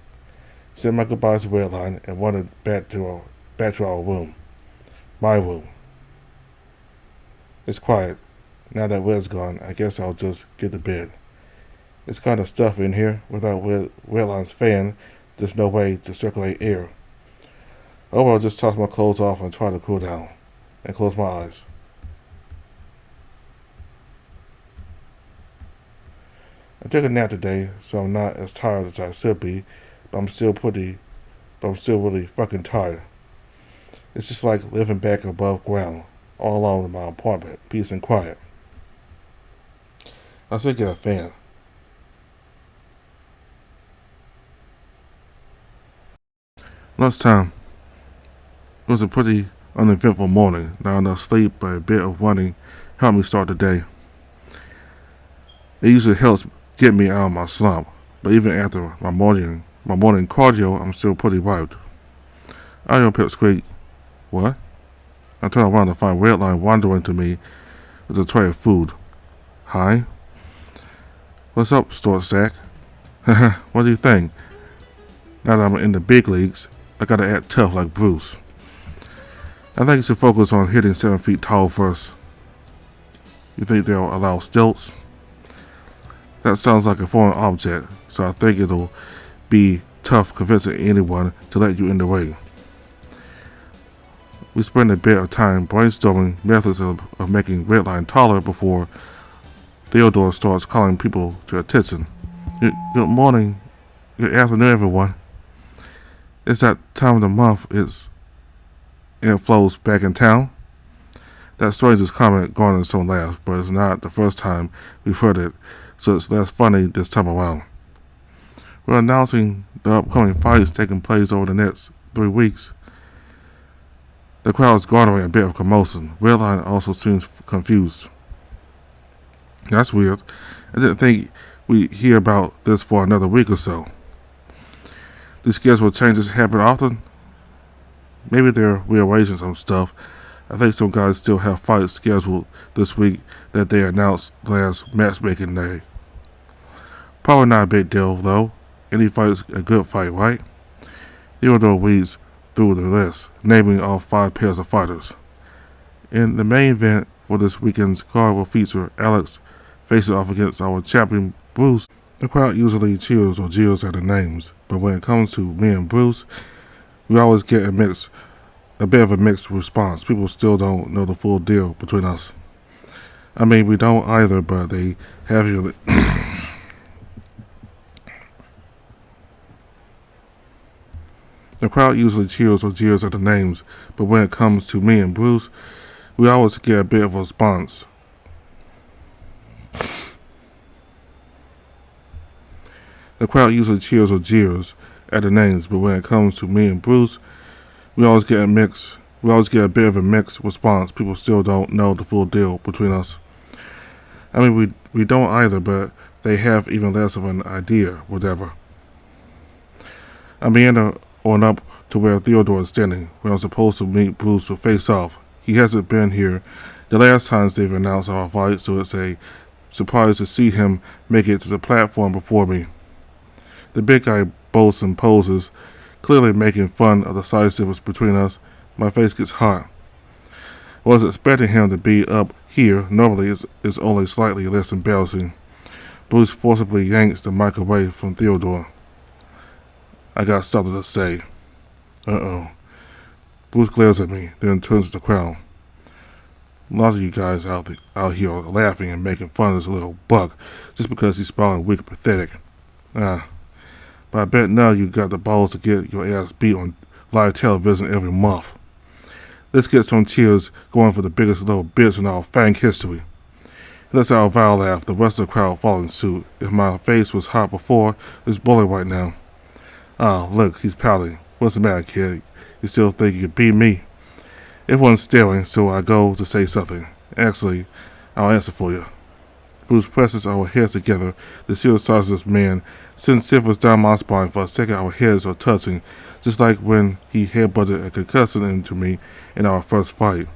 Said my goodbyes to Redline and wandered back to our room. My room. It's quiet. Now that Red's gone, I guess I'll just get to bed. It's kind of stuffy in here. Without Redline's fan, there's no way to circulate air. Oh, I'll just toss my clothes off and try to cool down. And close my eyes. I took a nap today, so I'm not as tired as I should be, but I'm still really fucking tired. It's just like living back above ground, all alone in my apartment, peace and quiet. I should get a fan. Lunchtime. It was a pretty uneventful morning. Not enough sleep, but a bit of running helped me start the day. It usually helps get me out of my slump, but even after my morning cardio, I'm still pretty wiped. I hear Pip squeak. What? I turn around to find Redline wandering to me with a tray of food. Hi. What's up, Stork Sack? What do you think? Now that I'm in the big leagues, I gotta act tough like Bruce. I think you should focus on hitting 7 feet tall first. You think they'll allow stilts? That sounds like a foreign object, so I think it'll be tough convincing anyone to let you in the ring. We spend a bit of time brainstorming methods of making Redline taller before Theodore starts calling people to attention. Good morning, good afternoon, everyone. It's that time of the month it flows back in town. That stranger's comment garnered some laughs, but it's not the first time we've heard it, so it's less funny this time around. We're announcing the upcoming fights taking place over the next 3 weeks. The crowd is garnering a bit of commotion. Redline also seems confused. That's weird. I didn't think we'd hear about this for another week or so. These schedule changes happen often. Maybe they're rearranging some stuff. I think some guys still have fights scheduled this week that they announced last matchmaking day. Probably not a big deal, though. Any fight's a good fight, right? Theodore weeds through the list, naming off 5 pairs of fighters. In the main event for this weekend's card will feature Alex facing off against our champion Bruce. The crowd usually cheers or jeers at the names, but when it comes to me and Bruce, we always get a bit of a mixed response. People still don't know the full deal between us. I mean, we don't either, but they have usually The crowd usually cheers or jeers at the names, but when it comes to me and Bruce, we always get a bit of a response. The crowd usually cheers or jeers at the names, but when it comes to me and Bruce, we always get a bit of a mixed response. People still don't know the full deal between us. I mean, we don't either, but they have even less of an idea, whatever. I meander on up to where Theodore is standing, where I'm supposed to meet Bruce to face off. He hasn't been here the last times they've announced our fight, so it's a surprise to see him make it to the platform before me. The big guy boasts and poses, clearly making fun of the size difference between us. My face gets hot. I was expecting him to be up here. Normally it's only slightly less embarrassing. Bruce forcibly yanks the mic away from Theodore. I got something to say. Uh-oh. Bruce glares at me, then turns to the crowd. A lot of you guys out here are laughing and making fun of this little buck just because he's smiling weak and pathetic. Ah, but I bet now you got the balls to get your ass beat on live television every month. Let's get some cheers going for the biggest little bitch in our Fang history. Let's our vile laugh, the rest of the crowd following suit. If my face was hot before, it's boiling right now. Ah, look, he's pouting. What's the matter, kid? You still think you can beat me? Everyone's staring, so I go to say something. Actually, I'll answer for you. Bruce presses our heads together. The sheer size of this man sends shivers down my spine. For a second, our heads are touching, just like when he headbutted a concussion into me in our first fight.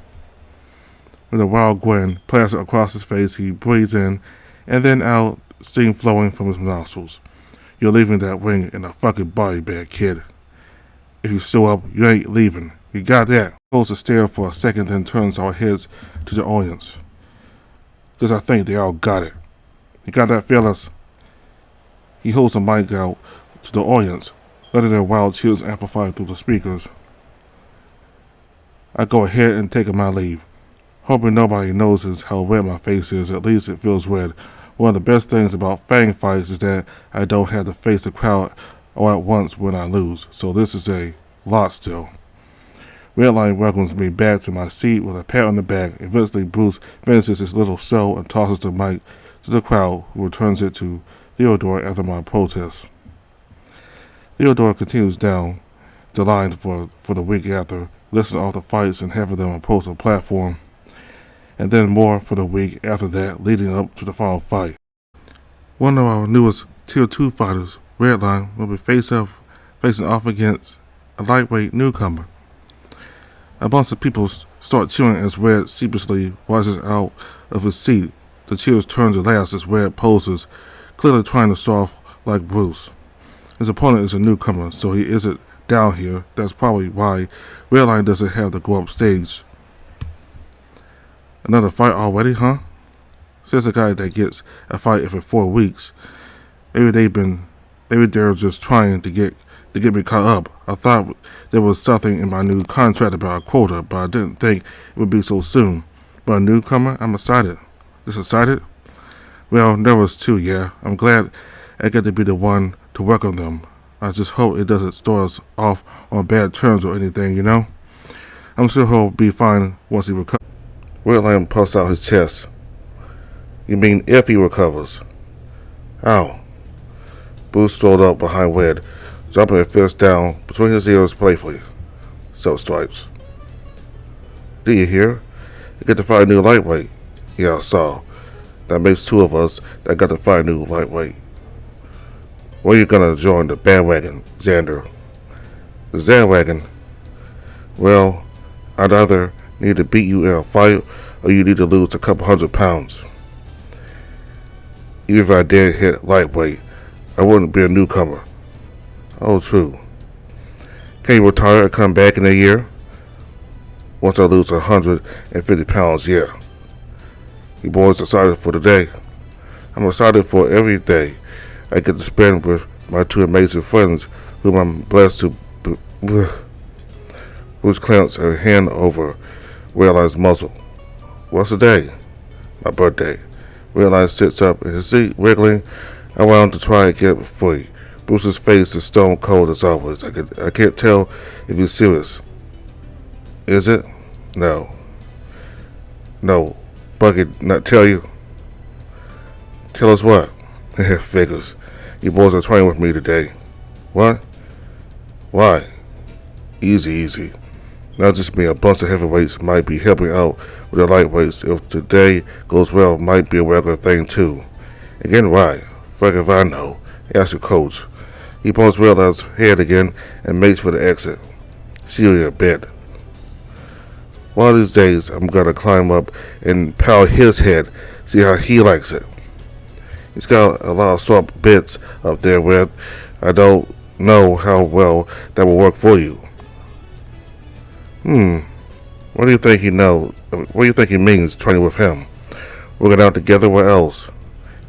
With a wild grin plastered across his face, he breathes in and then out, steam flowing from his nostrils. You're leaving that ring in a fucking body bag, kid. If you show up, you ain't leaving. You got that? Holds to stare for a second, then turns our heads to the audience. Because I think they all got it. You got that, fellas? He holds the mic out to the audience, letting their wild cheers amplify through the speakers. I go ahead and take my leave, hoping nobody notices how red my face is. At least it feels red. One of the best things about Fang fights is that I don't have to face the crowd all at once when I lose, so this is a lot still. Redline welcomes me back to my seat with a pat on the back. Eventually, Bruce finishes his little show and tosses the mic to the crowd, who returns it to Theodore after my protest. Theodore continues down the line for the week after, listing off the fights and having them post a platform, and then more for the week after that, leading up to the final fight. One of our newest Tier 2 fighters, Redline, will be facing off against a lightweight newcomer. A bunch of people start cheering as Red sheepishly rises out of his seat. The cheers turn to laughs as Red poses, clearly trying to soft like Bruce. His opponent is a newcomer, so he isn't down here. That's probably why Redline doesn't have to go up stage. Another fight already, huh? Says a guy that gets a fight every 4 weeks. Maybe they're just trying to get me caught up. I thought there was something in my new contract about a quota, but I didn't think it would be so soon. But a newcomer, I'm excited. Just excited? Well, nervous too, yeah. I'm glad I get to be the one to welcome them. I just hope it doesn't start us off on bad terms or anything, you know? I'm sure he'll be fine once he recovers. Redline puffs out his chest. You mean if he recovers? Ow. Bruce strolled up behind Red, dropping a fist down between his ears playfully. So Stripes. Do you hear? You get to fight a new lightweight. Yeah, I saw. That makes 2 of us that got to fight a new lightweight. When are you gonna join the bandwagon, Xander? The Xandwagon? Well, I'd either need to beat you in a fight or you need to lose a couple 100 pounds. Even if I did hit lightweight, I wouldn't be a newcomer. Oh, true. Can you retire and come back in a year? Once I lose 150 pounds, yeah. You boys excited for the day? I'm excited for every day I get to spend with my 2 amazing friends whom I'm blessed to... Bruce clamps her hand over Redline's muzzle. What's the day? My birthday. Redline sits up in his seat, wriggling around to try and get free. Bruce's face is stone cold as always. I can't tell if he's serious. Is it? No. No. Bucket not tell you? Tell us what? Figures. You boys are training with me today. What? Why? Easy. Not just me, a bunch of heavyweights might be helping out with the lightweights. If today goes well, might be a regular thing too. Again, why? Fuck if I know. Ask your coach. He pulls Redline's head again and makes for the exit. See you in a bit. One of these days, I'm gonna climb up and pound his head, see how he likes it. He's got a lot of sharp bits up there where I don't know how well that will work for you. What do you think he knows? What do you think he means training with him? Working out together, what else?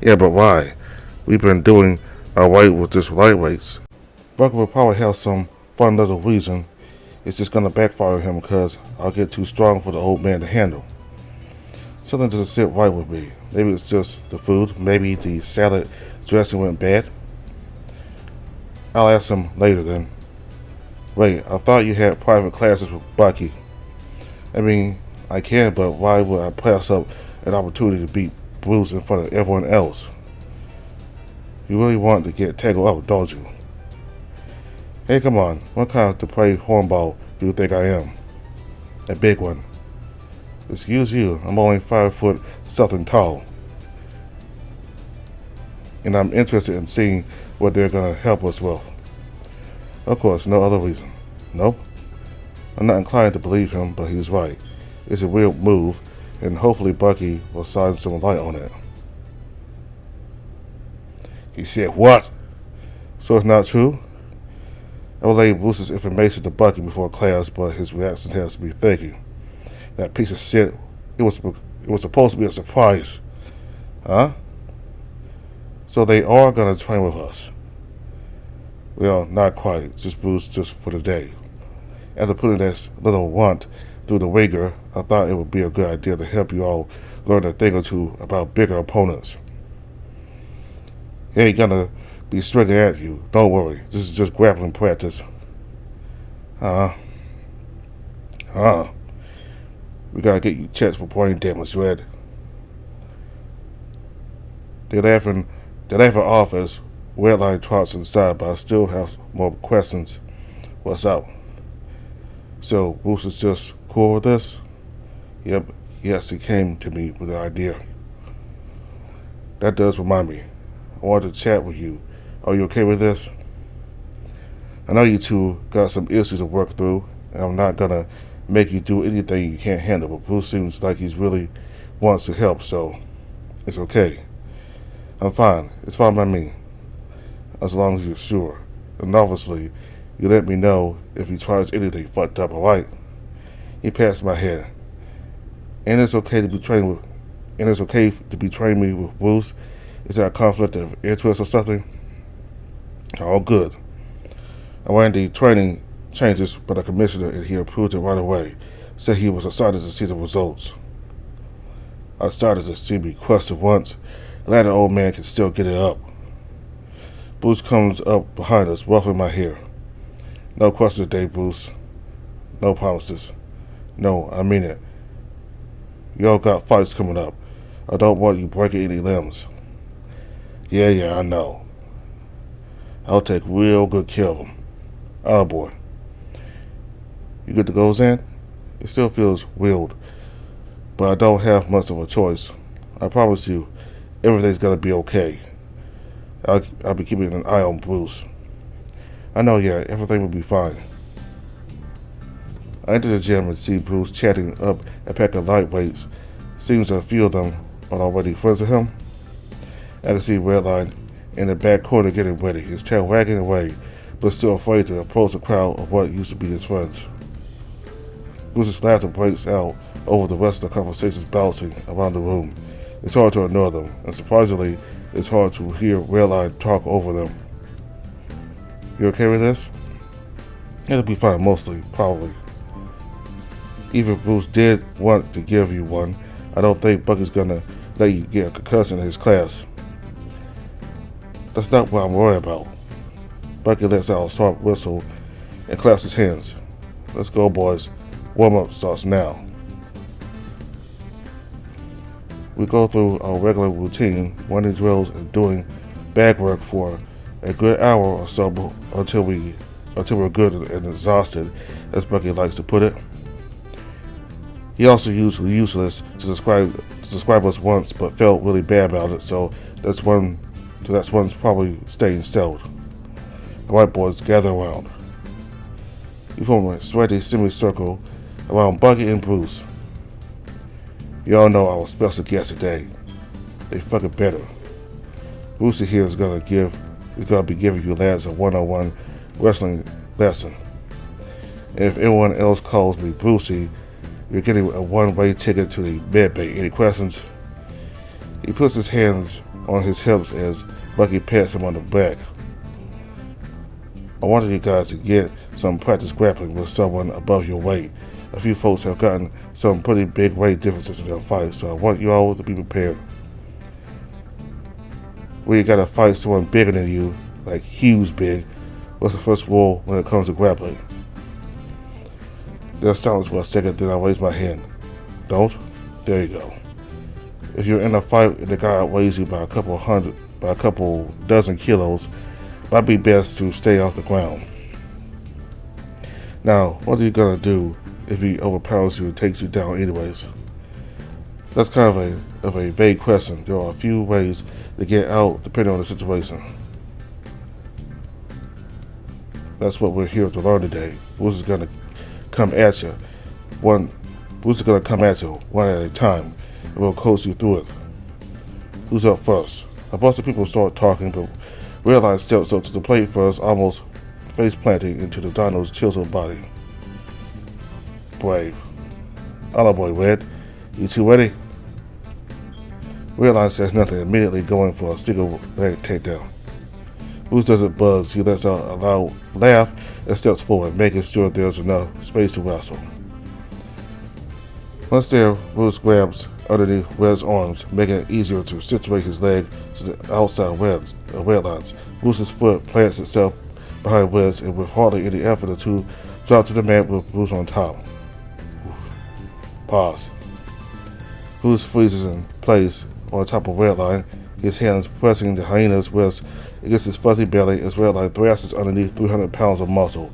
Yeah, but why? We've been doing alright with just lightweights. Buck will probably have some fun little reason. It's just gonna backfire him because I'll get too strong for the old man to handle. Something doesn't sit right with me. Maybe it's just the food. Maybe the salad dressing went bad. I'll ask him later then. Wait, I thought you had private classes with Bucky. I mean, I can, but why would I pass up an opportunity to beat Bruce in front of everyone else? You really want to get tangled up, don't you? Hey, come on. What kind of depraved hornball do you think I am? A big one. Excuse you, I'm only 5 foot something tall. And I'm interested in seeing what they're gonna help us with. Of course, no other reason. Nope. I'm not inclined to believe him, but he's right. It's a weird move, and hopefully Bucky will shine some light on it. He said, what? So it's not true? I relayed Bruce's information to Bucky before class, but his reaction has to be thinking. That piece of shit, it was supposed to be a surprise. Huh? So they are gonna train with us. Well, not quite. Just Bruce just for the day. After putting that little runt through the ringer, I thought it would be a good idea to help you all learn a thing or two about bigger opponents. He ain't gonna be swinging at you. Don't worry. This is just grappling practice. We gotta get you checks for brain damage, Red. They're laughing off as Redline trots inside, but I still have more questions. What's up? So, Bruce is just cool with this? Yep, yes, he came to me with the idea. That does remind me. I wanted to chat with you. Are you okay with this? I know you two got some issues to work through, and I'm not gonna make you do anything you can't handle, but Bruce seems like he's really wants to help, so it's okay. I'm fine. It's fine by me. As long as you're sure. And obviously, you let me know if he tries anything fucked up, alright? He pats my head. And it's okay to be trained me with Bruce. Is that a conflict of interest or something? All good. I ran the training changes by the commissioner and he approved it right away. Said he was excited to see the results. I started to see me question once. Glad the old man can still get it up. Bruce comes up behind us, ruffling my hair. No questions today, Bruce. No promises. No, I mean it. Y'all got fights coming up. I don't want you breaking any limbs. Yeah, I know. I'll take real good care of them. Oh boy. You good to go, Zan? It still feels weird, but I don't have much of a choice. I promise you, everything's gonna be okay. I'll be keeping an eye on Bruce. I know, yeah, everything will be fine. I enter the gym and see Bruce chatting up a pack of lightweights. Seems a few of them are already friends with him. I can see Redline in the back corner getting ready, his tail wagging away, but still afraid to approach the crowd of what used to be his friends. Bruce's laughter breaks out over the rest of the conversations bouncing around the room. It's hard to ignore them, and surprisingly, it's hard to hear Redline talk over them. You okay with this? It'll be fine, mostly, probably. Even if Bruce did want to give you one, I don't think Bucky's gonna let you get a concussion in his class. That's not what I'm worried about. Bucky lets out a sharp whistle and claps his hands. Let's go, boys. Warm-up starts now. We go through our regular routine, running drills and doing bag work for a good hour or so until we're good and exhausted, as Bucky likes to put it. He also used useless to describe us once, but felt really bad about it, so that's one's probably staying settled. Alright, boys, gather around. We form a sweaty semicircle around Bucky and Bruce. Y'all know our special guest today. They fucking better. Brucey here is gonna be giving you lads a one-on-one wrestling lesson. And if anyone else calls me Brucey, you're getting a one-way ticket to the medbay. Any questions? He puts his hands on his hips as Bucky pats him on the back. I wanted you guys to get some practice grappling with someone above your weight. a few folks have gotten some pretty big weight differences in their fights, so I want you all to be prepared. When you gotta fight someone bigger than you, like huge big, what's the first rule when it comes to grappling? There's silence for a second, then I raise my hand. Don't? There you go. If you're in a fight and the guy outweighs you by a couple dozen kilos, it might be best to stay off the ground. Now, what are you gonna do if he overpowers you and takes you down anyways? That's kind of a vague question. There are a few ways to get out depending on the situation. That's what we're here to learn today. Who's gonna come at you? Who's gonna come at you one at a time, and we'll coach you through it. Who's up first? A bunch of people start talking, but Redline steps up to the plate first, almost face planting into the dino's chiseled body. Brave. Hello, boy, Red. You two ready? Redline says nothing, immediately going for a single leg takedown. Bruce doesn't budge. He lets out a loud laugh and steps forward, making sure there's enough space to wrestle. Once there, Bruce grabs underneath Red's arms, making it easier to situate his leg to the outside Redline's. Bruce's foot plants itself behind Red's, and with hardly any effort, the two drop to the mat with Bruce on top. Pause. Bruce freezes in place on top of Redline, his hands pressing the hyena's wrist against his fuzzy belly as Redline thrashes underneath 300 pounds of muscle.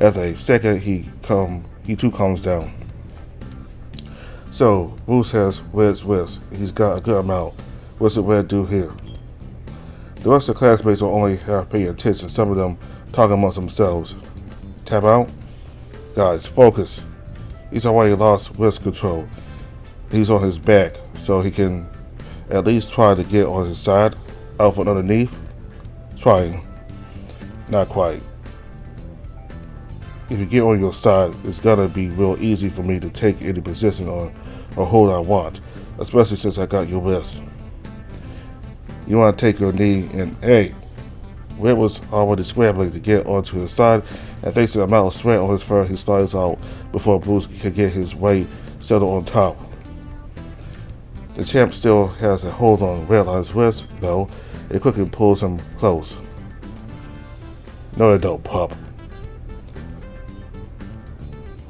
After a second, he too calms down. So, Bruce has Red's wrist. He's got a good amount. What's did Red do here? The rest of the classmates are only half paying attention, some of them talking amongst themselves. Tap out? Guys, focus. He's already lost wrist control. He's on his back, so he can at least try to get on his side, out from underneath. Trying. Not quite. If you get on your side, it's gonna be real easy for me to take any position or hold I want, especially since I got your wrist. You want to take your knee and, hey, Red was already scrambling to get onto his side, and thanks to the amount of sweat on his fur, he slides out before Bruce could get his weight settled on top. The champ still has a hold on Redline's wrist, though. It quickly pulls him close. No, it don't, pup.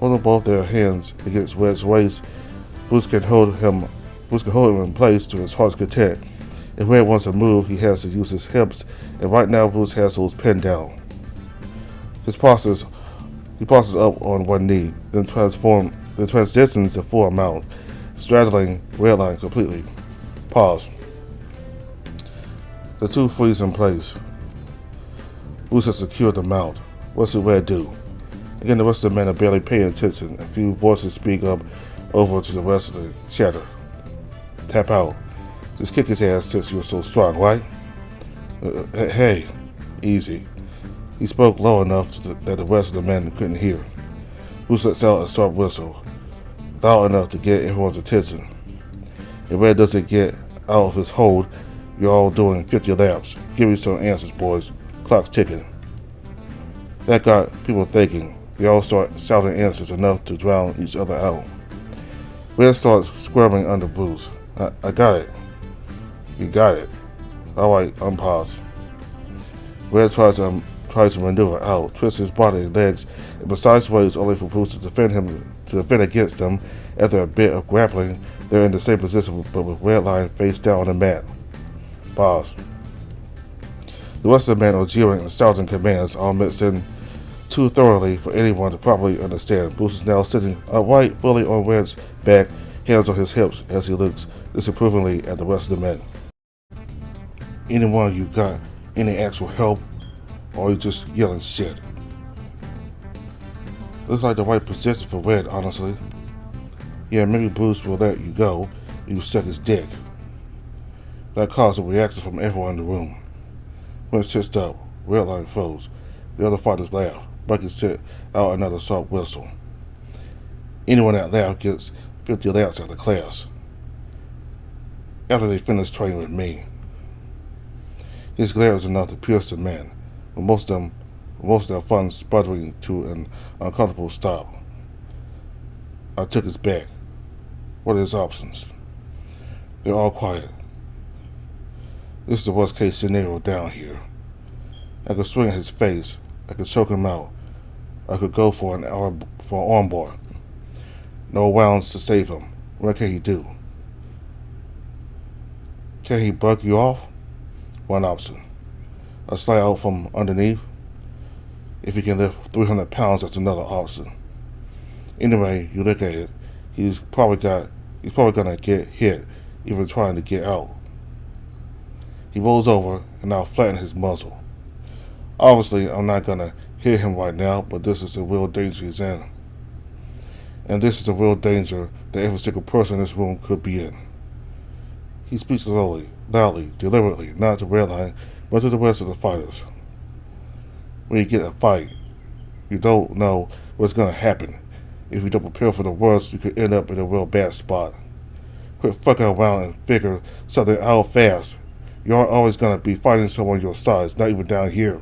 Holding both their hands against Red's waist, Bruce can hold him in place to his heart's content. If Red wants to move, he has to use his hips, and right now Bruce has those pinned down. He pauses up on one knee, then transitions to full mount, straddling Redline completely. Pause. The two freeze in place. Bruce has secured the mount. What's the Red do? Again, the rest of the men are barely paying attention. A few voices speak up over to the rest of the chatter. Tap out. Just kick his ass since you're so strong, right? Hey, easy. He spoke low enough that the rest of the men couldn't hear. Bruce lets out a sharp whistle, loud enough to get everyone's attention. If Red doesn't get out of his hold, you're all doing 50 laps. Give me some answers, boys. Clock's ticking. That got people thinking. We all start shouting answers enough to drown each other out. Red starts squirming under Bruce. I got it. You got it. Alright, unpause. Red tries to maneuver out, twists his body and legs, and besides ways only for Bruce to defend against them. After a bit of grappling, they're in the same position but with Redline face down on the mat. Pause. The rest of the men are jeering and shouting commands, all mixed in too thoroughly for anyone to properly understand. Bruce is now sitting upright, fully on Red's back, hands on his hips as he looks disapprovingly at the rest of the men. Anyone you got any actual help, or are you just yelling shit? Looks like the right position for Red, honestly. Yeah, maybe Bruce will let you go if you suck his dick. That caused a reaction from everyone in the room. When it sits up, Redline froze. The other fighters laugh. Bucky set out another sharp whistle. Anyone that laughs gets 50 laps out of class. After they finish training with me. His glare is enough to pierce the men, with most of their fun sputtering to an uncomfortable stop. I took his back. What are his options? They're all quiet. This is the worst case scenario down here. I could swing at his face. I could choke him out. I could go for an armbar. No rounds to save him. What can he do? Can he bug you off? One option. A slide out from underneath. If he can lift 300 pounds, that's another option. Anyway, you look at it, he's probably gonna get hit, even trying to get out. He rolls over, and I'll flatten his muzzle. Obviously, I'm not gonna hit him right now, but this is the real danger he's in. And this is the real danger that every single person in this room could be in. He speaks slowly, loudly, deliberately, not to Redline, but to the rest of the fighters. When you get a fight, you don't know what's gonna happen. If you don't prepare for the worst, you could end up in a real bad spot. Quit fucking around and figure something out fast. You aren't always gonna be fighting someone your size, not even down here.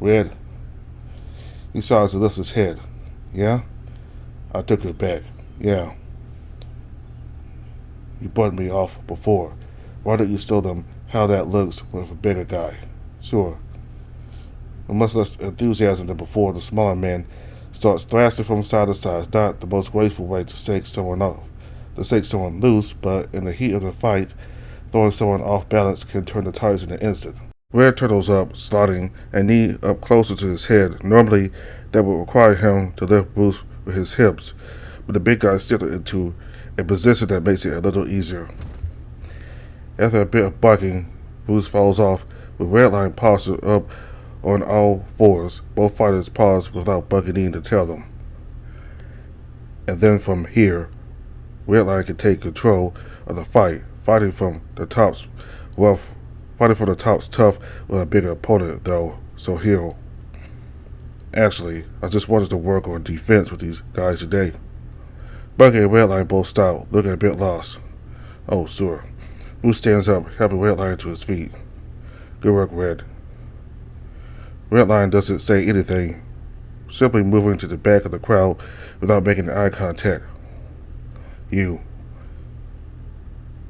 Red. He starts to lift his head. Yeah? I took it back. Yeah. You butted me off before. Why don't you show them how that looks with a bigger guy? Sure. With much less enthusiasm than before, the smaller man starts thrashing from side to side. Not the most graceful way to shake someone off, to shake someone loose, but in the heat of the fight, throwing someone off balance can turn the tides in an instant. Red turtles up, sliding a knee up closer to his head. Normally, that would require him to lift Bruce with his hips, but the big guy stepped into a position that makes it a little easier. After a bit of barking, Bruce falls off with Redline postured up on all fours. Both fighters pause without bucking in to tell them. And then from here, Redline can take control of the fight, fighting from the top's tough with a bigger opponent though, so he'll... Actually, I just wanted to work on defense with these guys today. Bucky and Redline both stop, looking a bit lost. Oh, sure. Bruce stands up, helping Redline to his feet. Good work, Red. Redline doesn't say anything, simply moving to the back of the crowd without making eye contact. You.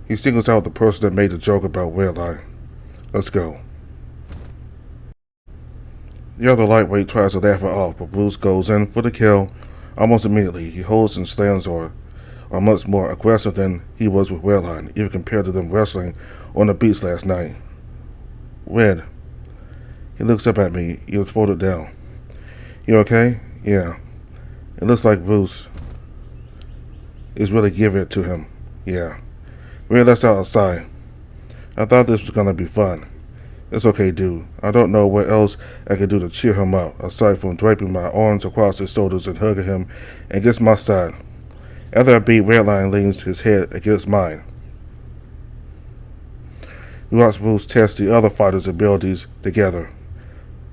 He singles out the person that made the joke about Redline. Let's go. The other lightweight tries to laugh it off, but Bruce goes in for the kill almost immediately. He holds and slams are much more aggressive than he was with Redline, even compared to them wrestling on the beach last night. Red. He looks up at me, ears folded down. You okay? Yeah. It looks like Bruce is really giving it to him. Yeah. Red, let's outside. I thought this was gonna be fun. It's okay, dude. I don't know what else I can do to cheer him up, aside from draping my arms across his shoulders and hugging him against my side. After I beat, Redline leans his head against mine. We watch Bruce test the other fighters' abilities together.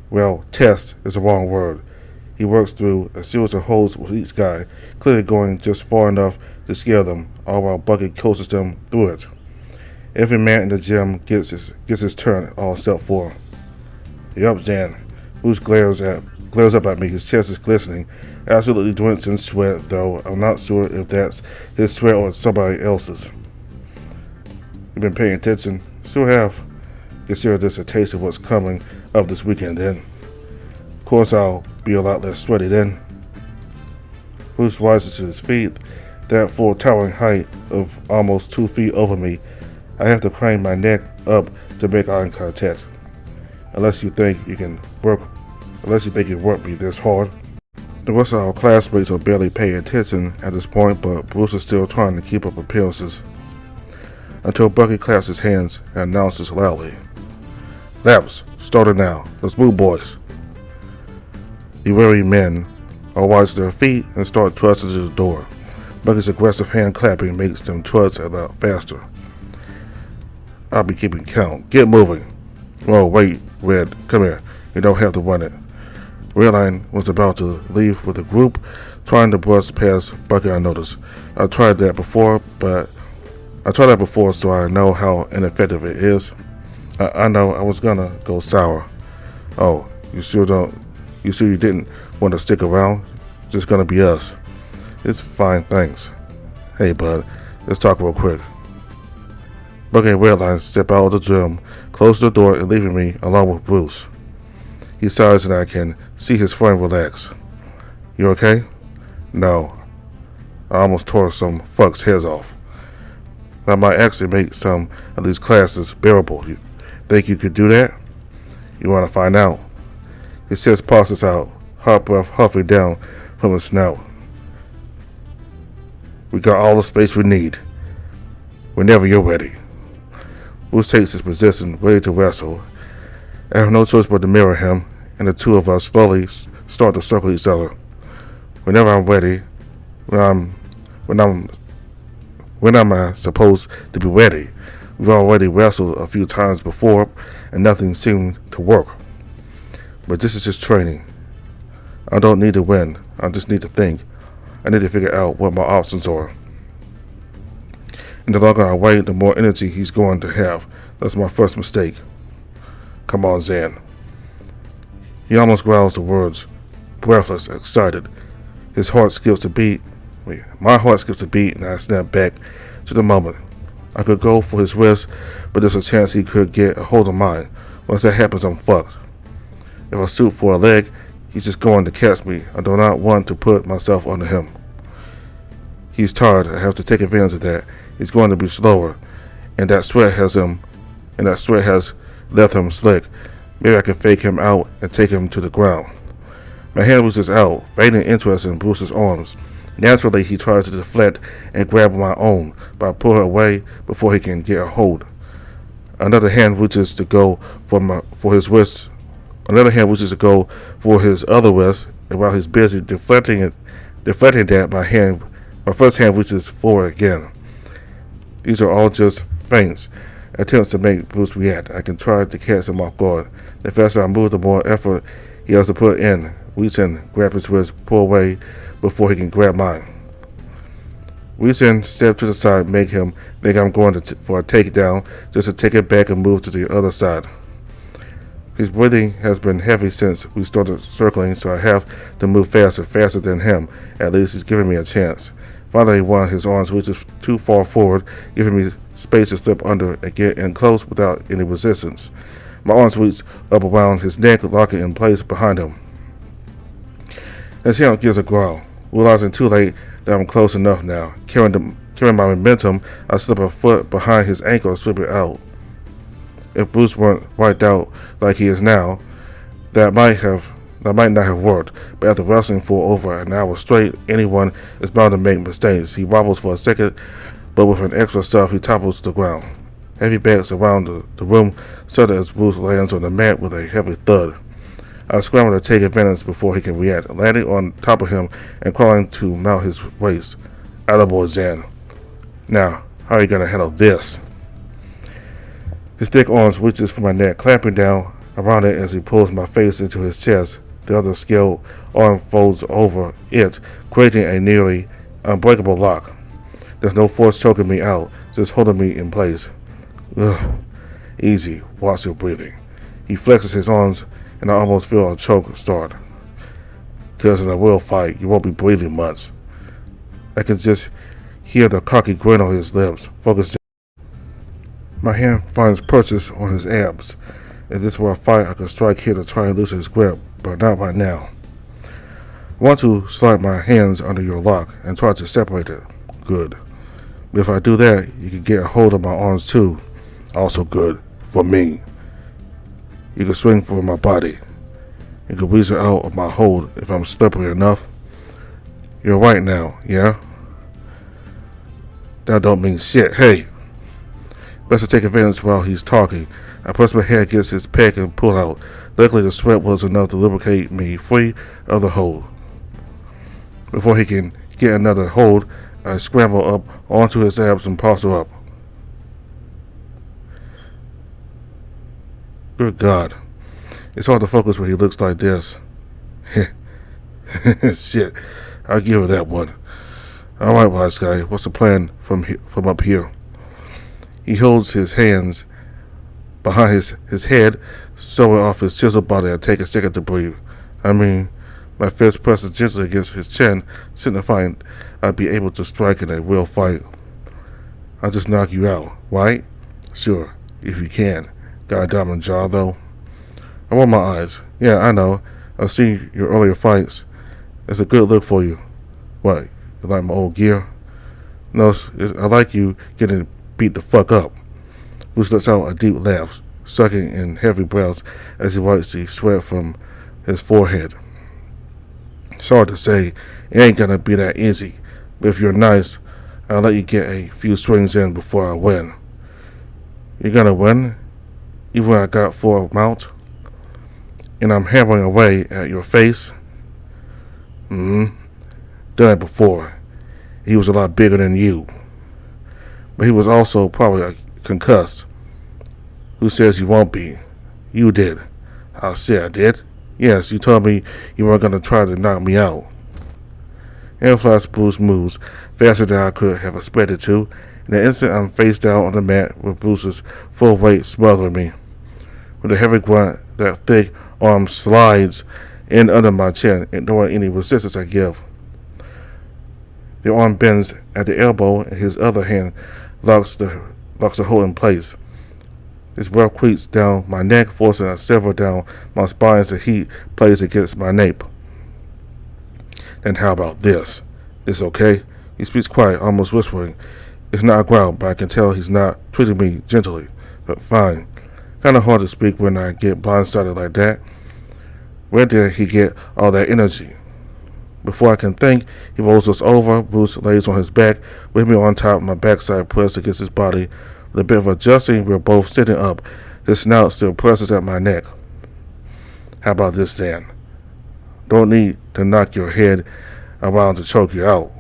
Well, test is the wrong word. He works through a series of holds with each guy, clearly going just far enough to scare them, all while Bucky coaches them through it. Every man in the gym gets his turn, all except for. Yup, Jan. Bruce glares up at me. His chest is glistening, absolutely drenched in sweat, though I'm not sure if that's his sweat or somebody else's. You been paying attention? Sure have. Consider this a taste of what's coming up this weekend then. Of course I'll be a lot less sweaty then. Bruce rises to his feet, that full towering height of almost 2 feet over me. I have to crane my neck up to make eye contact. Unless you think you can work me this hard. The rest of our classmates are barely paying attention at this point, but Bruce is still trying to keep up appearances. Until Bucky claps his hands and announces loudly. Laps, started now. Let's move, boys. The weary men all rise to their feet and start trudging to the door. Bucky's aggressive hand clapping makes them trudge a lot faster. I'll be keeping count. Get moving. Oh, wait, Red. Come here. You don't have to run it. Redline was about to leave with the group, trying to brush past Bucky unnoticed. I tried that before, so I know how ineffective it is. I know I was gonna go sour. Oh, you sure you didn't want to stick around? Just gonna be us. It's fine, thanks. Hey, bud, let's talk real quick. Bucky and Redline step out of the gym, close the door, and leaving me alone with Bruce. He sighs and I can see his friend relax. You okay? No. I almost tore some fucks' heads off. I might actually make some of these classes bearable. You think you could do that? You want to find out? His chest passes out, hot breath huffing down from his snout. We got all the space we need. Whenever you're ready. Bruce takes his position, ready to wrestle. I have no choice but to mirror him, and the two of us slowly start to circle each other. Whenever I'm ready, when am I supposed to be ready? We've already wrestled a few times before, and nothing seemed to work. But this is just training. I don't need to win. I just need to think. I need to figure out what my options are. And the longer I wait, the more energy he's going to have. That's my first mistake. Come on, Zan. He almost growls the words, breathless, excited. His heart skips a beat. My heart skips a beat, and I snap back to the moment. I could go for his wrist, but there's a chance he could get a hold of mine. Once that happens, I'm fucked. If I shoot for a leg, he's just going to catch me. I do not want to put myself under him. He's tired. I have to take advantage of that. He's going to be slower, and that sweat has left him slick. Maybe I can fake him out and take him to the ground. My hand reaches out, feigning interest in Bruce's arms. Naturally, he tries to deflect and grab my own, but I pull her away before he can get a hold. Another hand reaches to go for his wrist. Another hand reaches to go for his other wrist, and while he's busy deflecting that, my first hand reaches forward again. These are all just feints, attempts to make Bruce react. I can try to catch him off guard. The faster I move, the more effort he has to put in. Reach in, grab his wrist, pull away before he can grab mine. Reach in, step to the side, make him think I'm going for a takedown, just to take it back and move to the other side. His breathing has been heavy since we started circling, so I have to move faster than him. At least he's giving me a chance. Finally, one of his arms reaches too far forward, giving me space to slip under and get in close without any resistance. My arms reach up around his neck, locking in place behind him. His hand gives a growl, realizing too late that I'm close enough now. Carrying my momentum, I slip a foot behind his ankle and slip it out. If Bruce weren't wiped out like he is now, that might not have worked, but after wrestling for over an hour straight, anyone is bound to make mistakes. He wobbles for a second, but with an extra shove, he topples to the ground. Heavy bags around the room shudder as Bruce lands on the mat with a heavy thud. I scramble to take advantage before he can react, landing on top of him and crawling to mount his waist. Attaboy, Zan. Now, how are you going to handle this? His thick arms reaches for my neck, clamping down around it as he pulls my face into his chest. The other skilled arm folds over it, creating a nearly unbreakable lock. There's no force choking me out, just holding me in place. Ugh. Easy, watch your breathing. He flexes his arms, and I almost feel a choke start. Because in a real fight, you won't be breathing much. I can just hear the cocky grin on his lips, focusing. My hand finds purchase on his abs. If this were a fight, I could strike here to try and loosen his grip, but not right now. I want to slide my hands under your lock and try to separate it. Good. If I do that, you can get a hold of my arms too. Also good. For me. You can swing for my body. You can weasel out of my hold if I'm slippery enough. You're right now, yeah? That don't mean shit. Hey! Best to take advantage while he's talking. I press my head against his pec and pull out. Luckily, the sweat was enough to lubricate me free of the hold. Before he can get another hold, I scramble up onto his abs and posture up. Good God. It's hard to focus when he looks like this. Shit. I'll give her that one. Alright, wise guy. What's the plan from up here? He holds his hands behind his head, showing off his chiseled body. I take a second to breathe. I mean, My fist presses gently against his chin, signifying I'd be able to strike in a real fight. I'll just knock you out, right? Sure, if you can. Got a diamond jaw, though? I roll my eyes. Yeah, I know. I've seen your earlier fights. It's a good look for you. What, you like my old gear? No, I like you getting beat the fuck up. Bruce lets out a deep laugh, sucking in heavy breaths as he wipes the sweat from his forehead. Sorry to say, it ain't gonna be that easy, but if you're nice, I'll let you get a few swings in before I win. You're gonna win? Even when I got 4 mount? And I'm hammering away at your face? Done it before. He was a lot bigger than you. But he was also probably concussed. Who says you won't be? You did. I'll say I did. Yes, you told me you weren't going to try to knock me out. Airfly's Bruce moves faster than I could have expected to. In an instant, I'm face down on the mat with Bruce's full weight smothering me. With a heavy grunt, that thick arm slides in under my chin, ignoring any resistance I give. The arm bends at the elbow, and his other hand locks the hold in place. His breath creeps down my neck, forcing a shiver down my spine as the heat plays against my nape. Then how about this? This okay? He speaks quiet, almost whispering. It's not a growl, but I can tell he's not treating me gently. But fine. Kinda hard to speak when I get blindsided like that. Where did he get all that energy? Before I can think, he rolls us over. Bruce lays on his back, with me on top, my backside pressed against his body. With a bit of adjusting, we're both sitting up. His snout still presses at my neck. How about this, then? Don't need to knock your head around to choke you out.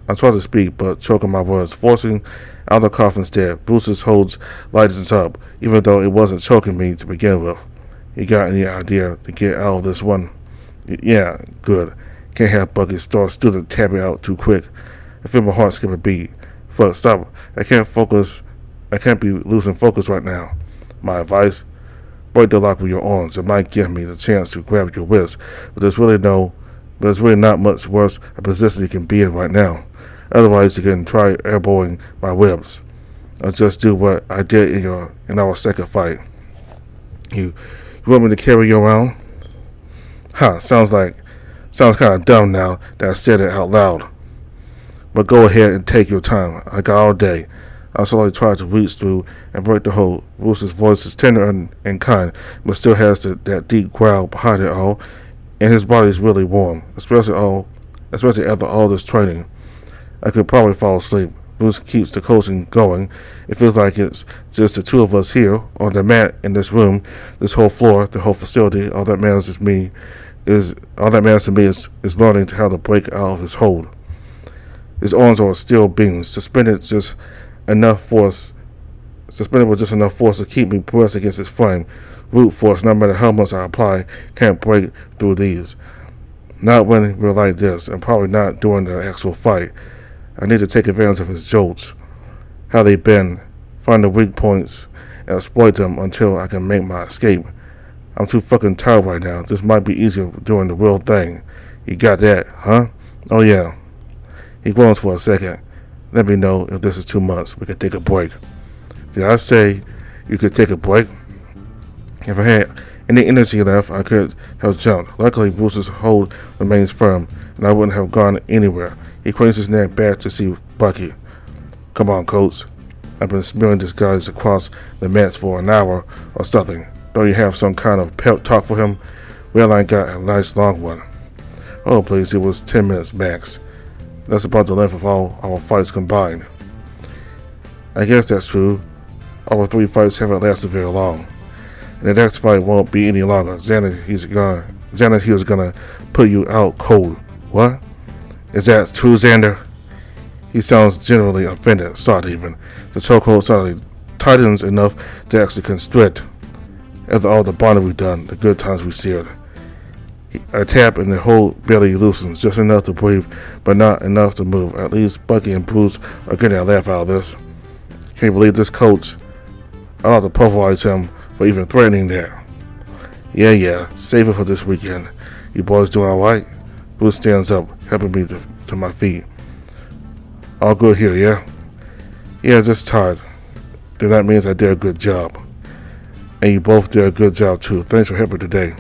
I try to speak, but choking my words, forcing out the cough instead. Bruce's holds lightens up, even though it wasn't choking me to begin with. You got any idea to get out of this one? Yeah, good. Can't have Bucky start student tapping out too quick. I feel my heart skip a beat. Fuck, stop. I can't focus. I can't be losing focus right now. My advice? Break the lock with your arms. It might give me the chance to grab your wrist, but there's really not much worse a position you can be in right now. Otherwise, you can try elbowing my ribs. I'll just do what I did in our second fight. You want me to carry you around? Sounds kind of dumb now that I said it out loud. But go ahead and take your time. I got all day. I slowly tried to reach through and break the hold. Bruce's voice is tender and kind, but still has that deep growl behind it all, and his body is really warm, especially after all this training. I could probably fall asleep. Bruce keeps the coaching going. It feels like it's just the two of us here on the mat in this room, this whole floor, the whole facility. All that matters to me is learning how to break out of his hold. His arms are steel beams, suspended with just enough force to keep me pressed against his frame. Root force, no matter how much I apply, can't break through these. Not when we're like this, and probably not during the actual fight. I need to take advantage of his jolts, how they bend, find the weak points, and exploit them until I can make my escape. I'm too fucking tired right now. This might be easier doing the real thing. You got that, huh? Oh yeah. He groans for a second. Let me know if this is too much. We can take a break. Did I say you could take a break? If I had any energy left, I could have jumped. Luckily, Bruce's hold remains firm, and I wouldn't have gone anywhere. He cranes his neck back to see Bucky. Come on, Coach. I've been smearing disguise across the mats for an hour or something. Don't you have some kind of pep talk for him? Well, I got a nice long one. Oh, please, it was 10 minutes max. That's about the length of all our fights combined. I guess that's true. Our 3 fights haven't lasted very long. And the next fight won't be any longer. Xanet, he was gonna put you out cold. What? Is that true, Xander? He sounds genuinely offended, start even. The chokehold suddenly tightens enough to actually constrict. After all the bonding we've done, the good times we shared. I tap and the hold barely loosens, just enough to breathe, but not enough to move. At least Bucky and Bruce are getting a laugh out of this. Can you believe this, Coach? I'll have to pulverize him for even threatening that. Yeah, save it for this weekend. You boys doing alright? Bruce stands up, helping me to my feet. All good here, yeah? Yeah, just tired. Then that means I did a good job. And you both did a good job too. Thanks for helping today.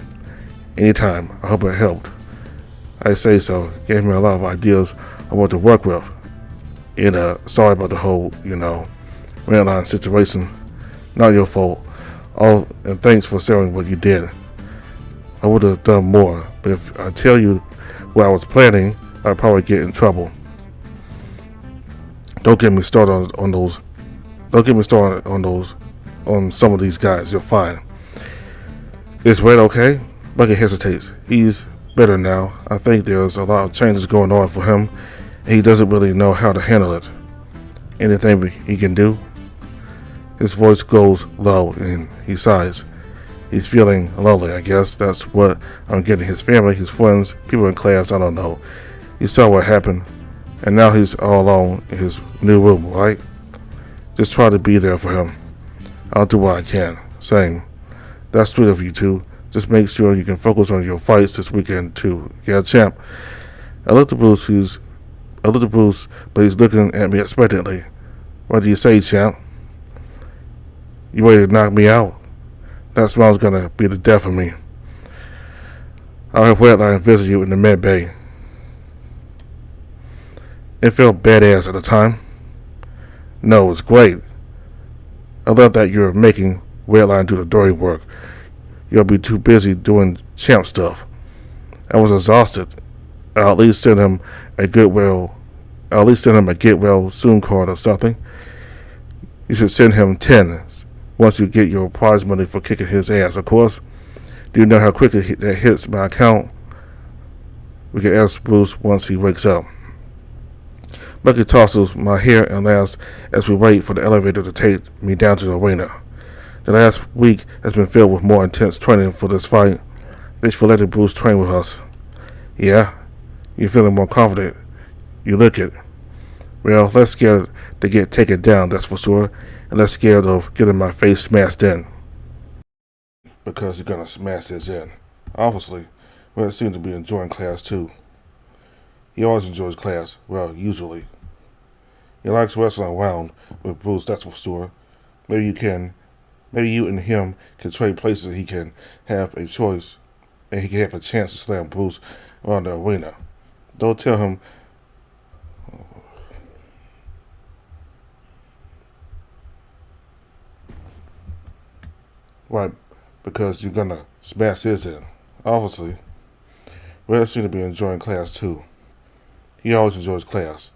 Anytime. I hope it helped. I say so. Gave me a lot of ideas on what to work with. And sorry about the whole, Redline situation. Not your fault. And thanks for sharing what you did. I would have done more, but if I tell you what I was planning, I'd probably get in trouble. Don't get me started on those. Don't get me started on some of these guys. You're fine. Is Red okay? Bucket hesitates. He's better now. I think there's a lot of changes going on for him, and he doesn't really know how to handle it. Anything he can do? His voice goes low, and he sighs. He's feeling lonely, I guess. That's what I'm getting. His family, his friends, people in class, I don't know. You saw what happened, and now he's all alone in his new room, right? Just try to be there for him. I'll do what I can. Same. That's sweet of you two. Just make sure you can focus on your fights this weekend too. Yeah, champ. I looked at Bruce, but he's looking at me expectantly. What do you say, champ? You ready to knock me out? That smell's gonna be the death of me. I'll have Wetline visit you in the med bay. It felt badass at the time. No, it's great. I love that you're making Wetline do the dirty work. You'll be too busy doing champ stuff. I was exhausted. I'll at least send him a get well soon card or something. You should send him 10 once you get your prize money for kicking his ass, of course. Do you know how quickly that hits my account? We can ask Bruce once he wakes up. Bucky tosses my hair and laughs as we wait for the elevator to take me down to the arena. The last week has been filled with more intense training for this fight. Thanks for letting Bruce train with us. Yeah? You're feeling more confident. You look it. Well, less scared to get taken down, that's for sure, and less scared of getting my face smashed in. Because you're gonna smash his in. Obviously, Red seems to be enjoying class too. He always enjoys class, well, usually. He likes wrestling around with Bruce, that's for sure. Maybe you and him can trade places and he can have a choice and he can have a chance to slam Bruce around the arena. Don't tell him right, because you're gonna smash his in. Obviously, Red seems to be enjoying class too. He always enjoys class.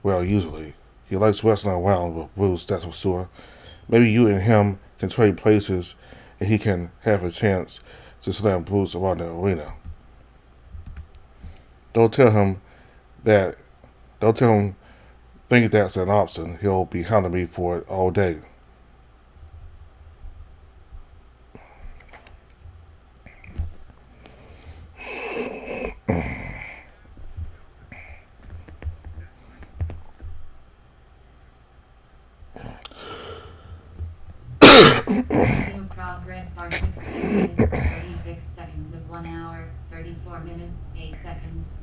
Well, usually. He likes wrestling around with Bruce, that's for sure. Maybe you and him can trade places and he can have a chance to slam Bruce around the arena. Don't tell him think that's an option. He'll be hounding me for it all day. Progress are 16 minutes, 36 seconds of 1 hour, 34 minutes, 8 seconds.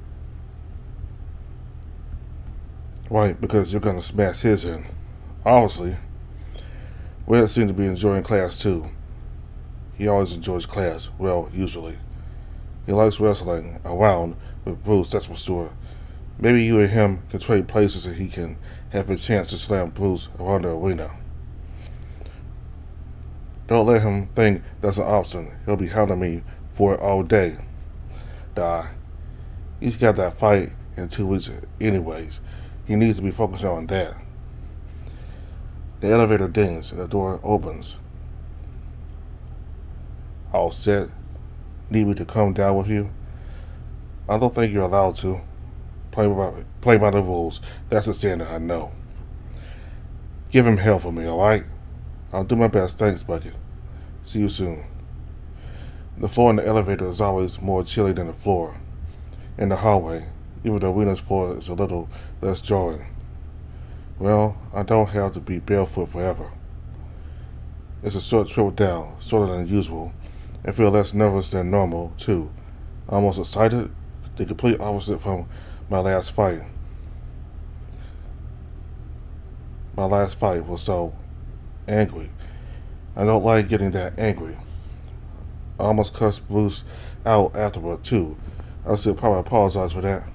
Right, because you're gonna smash his in. Obviously, Red seems to be enjoying class too. He always enjoys class, well, usually. He likes wrestling around with Bruce, that's for sure. Maybe you and him can trade places and he can have a chance to slam Bruce around the arena. Don't let him think that's an option. He'll be hounding me for it all day. He's got that fight in 2 weeks anyways. He needs to be focusing on that. The elevator dings and the door opens. All set? Need me to come down with you? I don't think you're allowed to. Play by the rules. That's the standard, I know. Give him hell for me, alright? I'll do my best. Thanks, Bucket. See you soon. The floor in the elevator is always more chilly than the floor in the hallway. Even the arena's floor is a little less jarring. Well, I don't have to be barefoot forever. It's a short trip down, shorter than usual. I feel less nervous than normal, too. Almost excited the complete opposite from my last fight. My last fight was so angry. I don't like getting that angry. I almost cussed Bruce out afterward, too. I should probably apologize for that.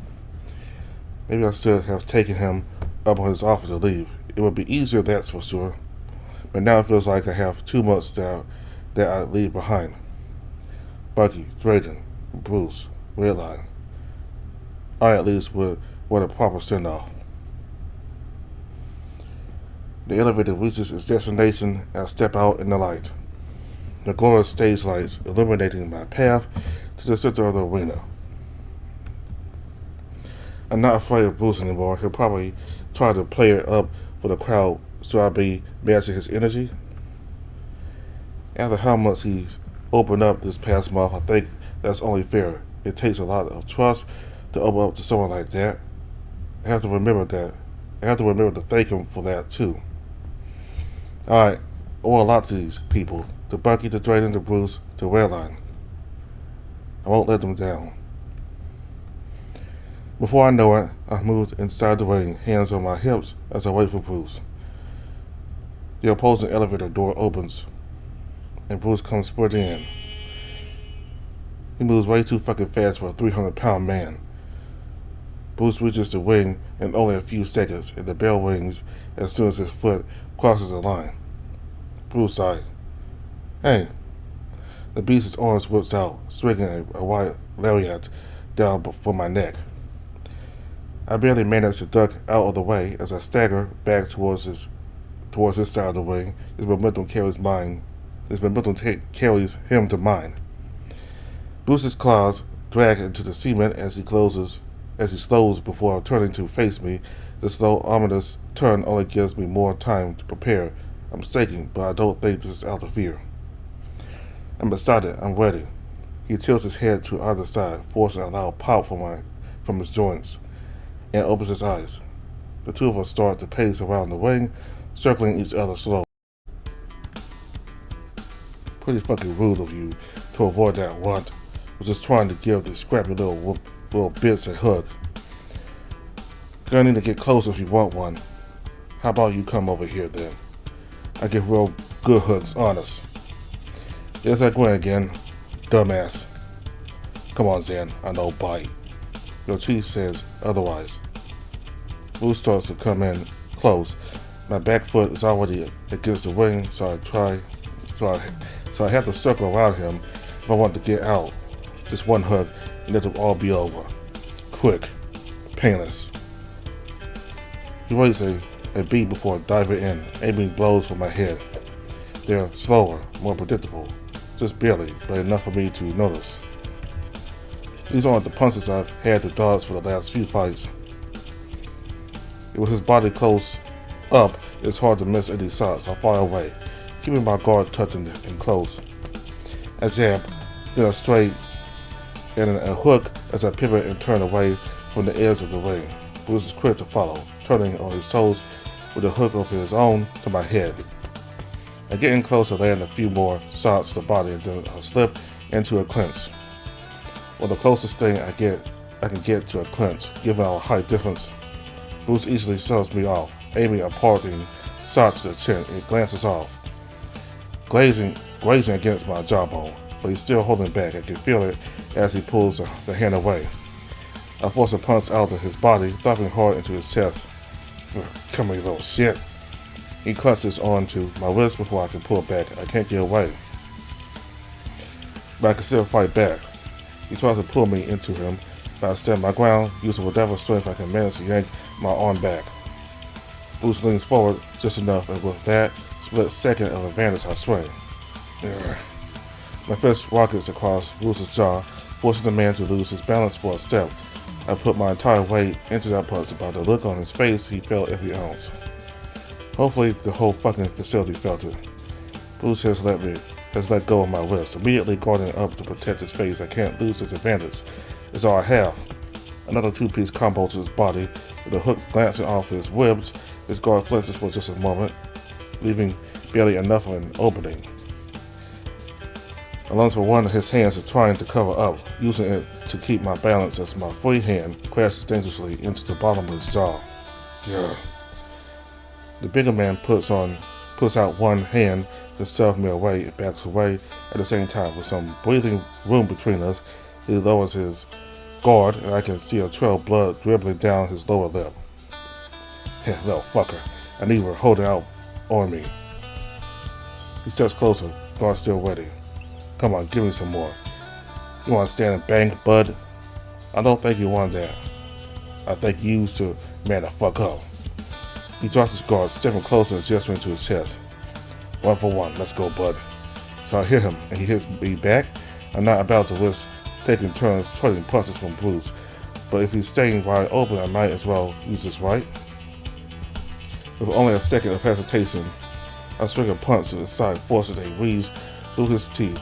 Maybe I should have taken him up on his offer to leave. It would be easier, that's for sure. But now it feels like I have too much that I leave behind. Bucky, Drayden, Bruce, Redline. I at least would want a proper send-off. The elevator reaches its destination and I step out in the light. The glorious stage lights illuminating my path to the center of the arena. I'm not afraid of Bruce anymore. He'll probably try to play it up for the crowd so I'll be matching his energy. After how much he's opened up this past month, I think that's only fair. It takes a lot of trust to open up to someone like that. I have to remember to thank him for that too. Alright, I owe a lot to these people. To Bucky, to Drayden, to Bruce, to Redline. I won't let them down. Before I know it, I've moved inside the ring, hands on my hips as I wait for Bruce. The opposing elevator door opens, and Bruce comes sprinting in. He moves way too fucking fast for a 300-pound man. Bruce reaches the ring in only a few seconds, and the bell rings as soon as his foot crosses the line. Bruce sighed. Hey. The beast's arms whips out, swinging a white lariat down from my neck. I barely manage to duck out of the way as I stagger back towards his side of the ring. His momentum carries him to mine. Bruce's claws drag into the cement as he slows before turning to face me. The slow, ominous turn only gives me more time to prepare. I'm shaking, but I don't think this is out of fear. I'm excited. I'm ready. He tilts his head to either side, forcing a loud pop from his joints, and opens his eyes. The two of us start to pace around the ring, circling each other slowly. Pretty fucking rude of you to avoid that runt. Was just trying to give the scrappy little bits a hug. Gonna need to get close if you want one. How about you come over here then? I give real good hugs, honest. There's that grin again. Dumbass. Come on, Zan. I know bite. Your chief says otherwise. Bruce starts to come in close. My back foot is already against the ring, so I have to circle around him if I want to get out. Just one hug and let it all be over. Quick. Painless. He waits a beat before diving in, aiming blows for my head. They're slower, more predictable. Just barely, but enough for me to notice. These aren't the punches I've had to dodge for the last few fights. With his body close up, it's hard to miss any shots. I far away, keeping my guard tucked in close. A jab, then a straight, and a hook as I pivot and turn away from the edge of the ring. Bruce is quick to follow, turning on his toes with a hook of his own to my head. I get in close to land a few more shots to the body and then I slip into a clinch. Well, the closest thing I can get to a clinch, given our height difference. Bruce easily shoves me off, aiming a parting shot to the chin. It glances off, grazing against my jawbone, but he's still holding back. I can feel it as he pulls the hand away. I force a punch out of his body, thumping hard into his chest. Come here, little shit. He clutches onto my wrist before I can pull back. I can't get away, but I can still fight back. He tries to pull me into him, but I stand my ground, using whatever strength I can manage to yank my arm back. Bruce leans forward just enough, and with that split second of advantage, I swing. My fist rockets across Bruce's jaw, forcing the man to lose his balance for a step. I put my entire weight into that punch. By the look on his face, he felt every ounce. Hopefully, the whole fucking facility felt it. Bruce has let go of my wrist, immediately guarding up to protect his face. I can't lose his advantage. It's all I have. Another two-piece combo to his body, with the hook glancing off his ribs. His guard flinches for just a moment, leaving barely enough of an opening. I lunge for one of his hands and trying to cover up, using it to keep my balance as my free hand crashes dangerously into the bottom of his jaw. Yeah. The bigger man puts out one hand to shove me away and backs away at the same time. With some breathing room between us, he lowers his guard and I can see a trail of blood dribbling down his lower lip. Little fucker, I knew you were holding out on me. He steps closer, guard still ready. Come on, give me some more. You want to stand and bang, bud? I don't think you want that. I think you used to man the fuck up. He drops his guard, stepping closer and gesturing to his chest. 1 for 1, let's go, bud. So I hit him, and he hits me back. I'm not about to risk taking turns trading punches from Bruce, but if he's staying wide open, I might as well use this right. With only a second of hesitation, I swing a punch to the side, forcing a wheeze through his teeth.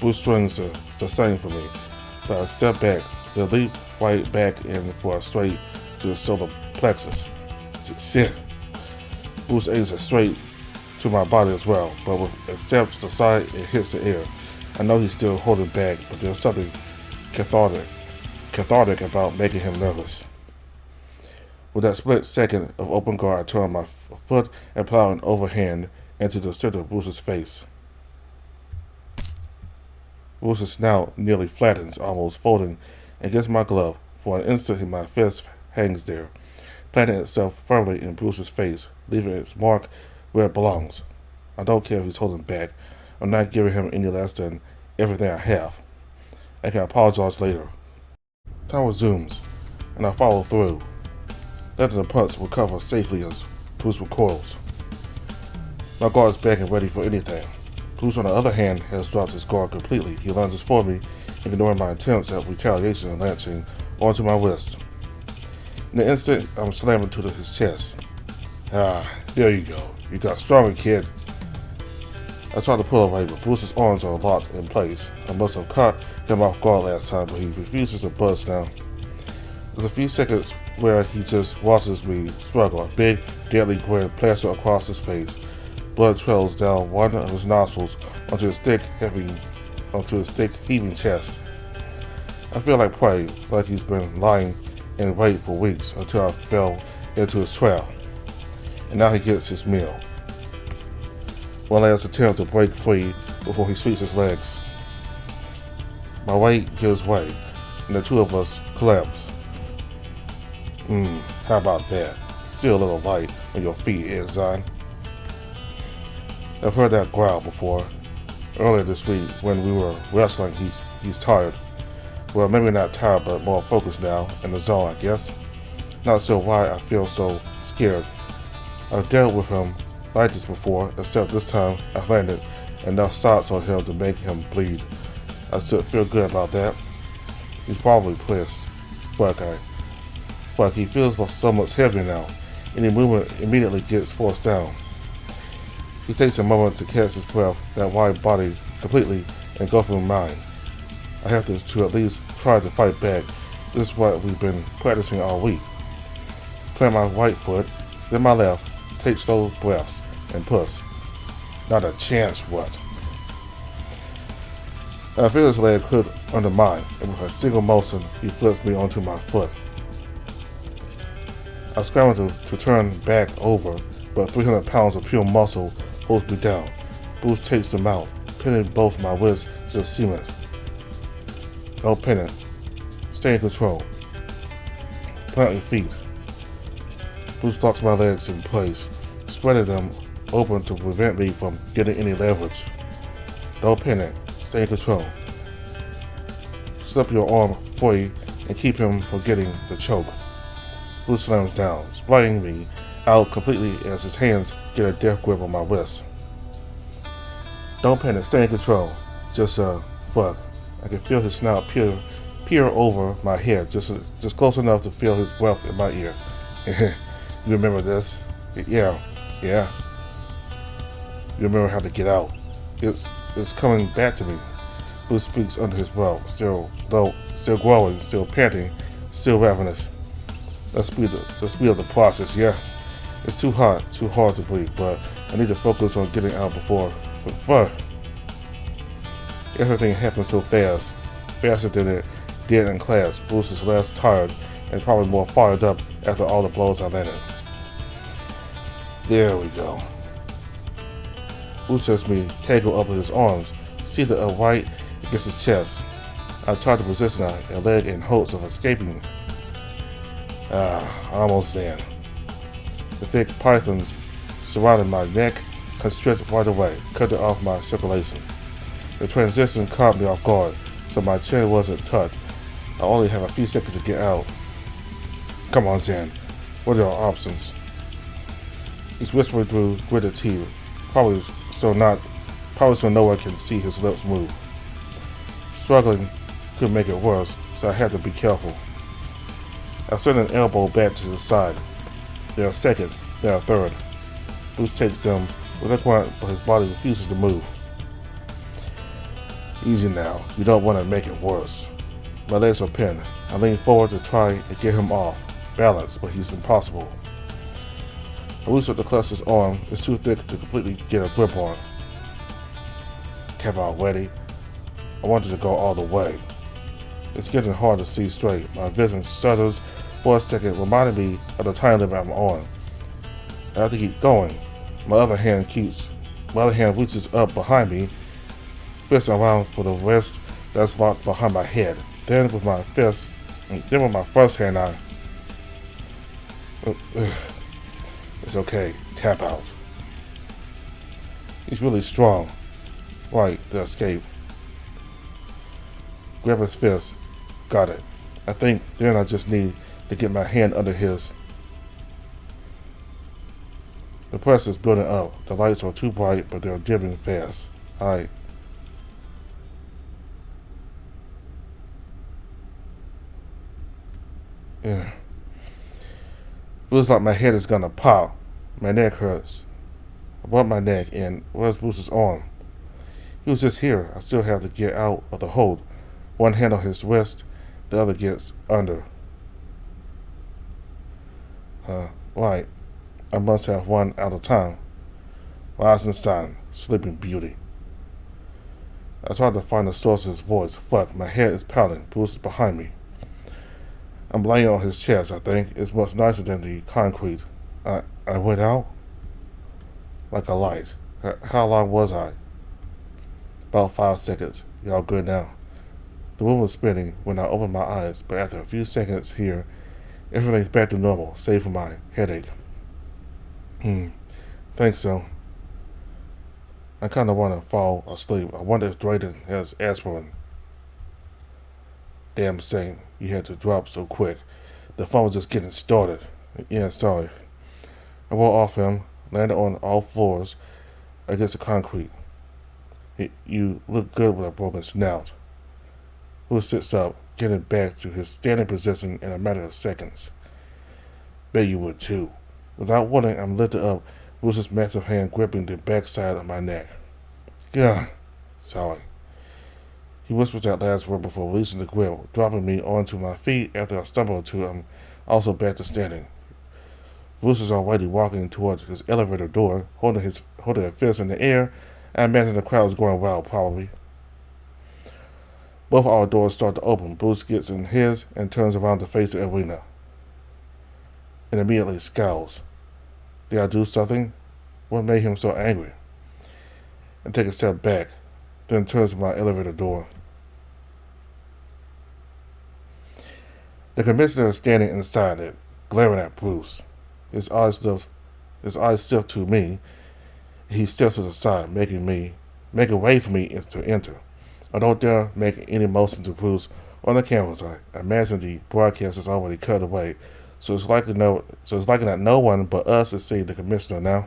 Bruce swings the same for me, but I step back, then leap right back in for a straight to the solar plexus. Shit. Bruce aims it straight to my body as well, but with a step to the side, it hits the air. I know he's still holding back, but there's something cathartic about making him nervous. With that split second of open guard, I turn my foot and plow an overhand into the center of Bruce's face. Bruce's snout nearly flattens, almost folding against my glove. For an instant, my fist hangs there, planting itself firmly in Bruce's face, leaving its mark where it belongs. I don't care if he's holding back. I'm not giving him any less than everything I have. I can apologize later. Time resumes, and I follow through, letting the punch recover safely as Bruce recoils. My guard is back and ready for anything. Bruce, on the other hand, has dropped his guard completely. He lunges for me, ignoring my attempts at retaliation and launching onto my wrist. In an instant, I'm slamming to his chest. There you go. You got stronger, kid. I try to pull away, but Bruce's arms are locked in place. I must have caught him off guard last time, but he refuses to budge now. There's a few seconds where he just watches me struggle, a big, deadly grin plastered across his face. Blood trails down one of his nostrils onto his thick, heaving chest. I feel like prey, like he's been lying in wait for weeks until I fell into his trap. And now he gets his meal. One last attempt to break free before he sweeps his legs. My weight gives way, and the two of us collapse. How about that? Still a little light on your feet, Edzon. I've heard that growl before. Earlier this week, when we were wrestling, he's tired. Well, maybe not tired, but more focused now, in the zone, I guess. Not sure why I feel so scared. I've dealt with him like this before, except this time I landed enough shots on him to make him bleed. I still feel good about that. He's probably pissed. Fuck, he feels so much heavier now. Any movement immediately gets forced down. He takes a moment to catch his breath, that wide body completely engulfing mine. I have to at least try to fight back. This is what we've been practicing all week. Plant my right foot, then my left, take slow breaths, and push. Not a chance, what? I feel his leg hook under mine, and with a single motion, he flips me onto my foot. I scramble to turn back over, but 300 pounds of pure muscle holds me down. Bruce takes the mount, pinning both my wrists to the cement. Don't pin it. Stay in control. Plant your feet. Bruce locks my legs in place, spreading them open to prevent me from getting any leverage. Don't pin it. Stay in control. Slip your arm free and keep him from getting the choke. Bruce slams down, splaying me out completely as his hands get a death grip on my wrist. Don't panic, stay in control. Just fuck. I can feel his snout peer over my head, just close enough to feel his breath in my ear. You remember this? Yeah. You remember how to get out. It's coming back to me. Bruce speaks under his breath, still growing, still panting, still ravenous. Let's speed up the process, yeah. It's too hard to breathe, but I need to focus on getting out before. Fuck. Everything happened so fast, faster than it did in class. Bruce is less tired and probably more fired up after all the blows I landed. There we go. Bruce has me tangled up in his arms, seated upright against his chest. I tried to position a leg in hopes of escaping. Almost there. The thick pythons surrounding my neck constricted right away, cutting off my circulation. The transition caught me off guard, so my chin wasn't tucked. I only have a few seconds to get out. Come on, Zan. What are our options? He's whispering through gritted teeth, probably so no one can see his lips move. Struggling could make it worse, so I had to be careful. I sent an elbow back to the side. Then a second, then a third. Bruce takes them with a grunt, but his body refuses to move. Easy now, you don't want to make it worse. My legs are pinned. I lean forward to try and get him off balance, but he's impossible. I loosen the clutch's arm. It's too thick to completely get a grip on. Kept out ready. I wanted to go all the way. It's getting hard to see straight. My vision stutters for a second, reminding me of the time limit I'm on. I have to keep going. My other hand reaches up behind me, fist around for the wrist that's locked behind my head. Then with my first hand, it's okay. Tap out. He's really strong. Right, the escape. Grab his fist. Got it. I think then I just need to get my hand under his. The press is building up. The lights are too bright, but they're dimming fast. Yeah. Feels like my head is gonna pop. My neck hurts. I bump my neck and where's Bruce's arm? He was just here. I still have to get out of the hold. One hand on his wrist, the other gets under. Right. I must have one out of time. Rising sun, sleeping beauty. I tried to find the source of his voice. Fuck, my head is pounding. Bruce is behind me. I'm laying on his chest, I think. It's much nicer than the concrete. I went out? Like a light. How long was I? About 5 seconds. Y'all good now? The room was spinning when I opened my eyes, but after a few seconds here, everything's back to normal, save for my headache. Think so. I kinda wanna fall asleep. I wonder if Drayden has aspirin. Damn shame you had to drop so quick. The phone was just getting started. Yeah, sorry. I rolled off him, landed on all fours against the concrete. You look good with a broken snout. Who sits up, getting back to his standing position in a matter of seconds. Bet you would too. Without warning, I'm lifted up, Bruce's massive hand gripping the backside of my neck. Yeah, sorry. He whispers that last word before releasing the grip, dropping me onto my feet after a stumble or two. I'm also back to standing. Bruce is already walking toward his elevator door, holding a fist in the air. I imagine the crowd is going wild, probably. Both our doors start to open. Bruce gets in his and turns around to face the arena. And immediately scowls. Did I do something? What made him so angry? And take a step back, then turns to my elevator door. The commissioner is standing inside it, glaring at Bruce. His eyes shift to me. He steps to the side, making way for me to enter. I don't dare make any motion to Bruce on the cameras. I imagine the broadcast is already cut away, so it's likely that no one but us is seeing the commissioner now.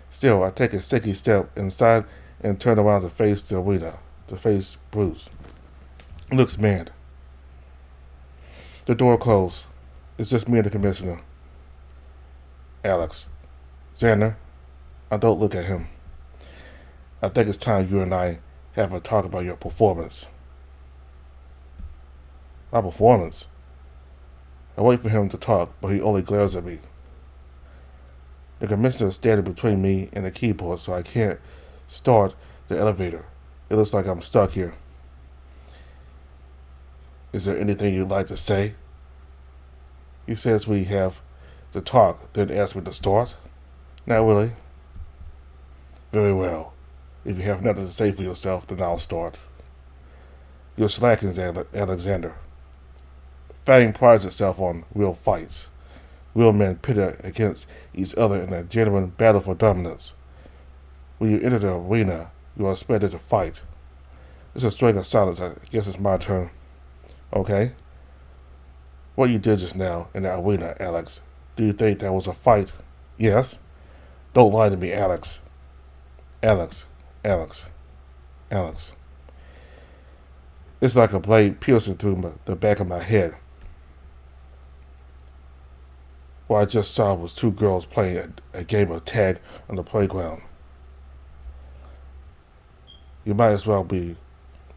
Still, I take a sticky step inside and turn around to face the arena, to face Bruce. He looks mad. The door closed. It's just me and the commissioner. Alex. Xander. I don't look at him. I think it's time you and I have a talk about your performance. My performance? I wait for him to talk, but he only glares at me. The commissioner is standing between me and the keyboard, so I can't start the elevator. It looks like I'm stuck here. Is there anything you'd like to say? He says we have to talk, then asks me to start. Not really. Very well. If you have nothing to say for yourself, then I'll start. You're slacking, Alexander. Fighting prides itself on real fights. Real men pit against each other in a genuine battle for dominance. When you enter the arena, you are expected to fight. There's a string of silence. I guess it's my turn. Okay. What you did just now in the arena, Alex, do you think that was a fight? Yes. Don't lie to me, Alex. Alex. Alex. Alex. It's like a blade piercing through the back of my head. What I just saw was two girls playing a game of tag on the playground. You might as well be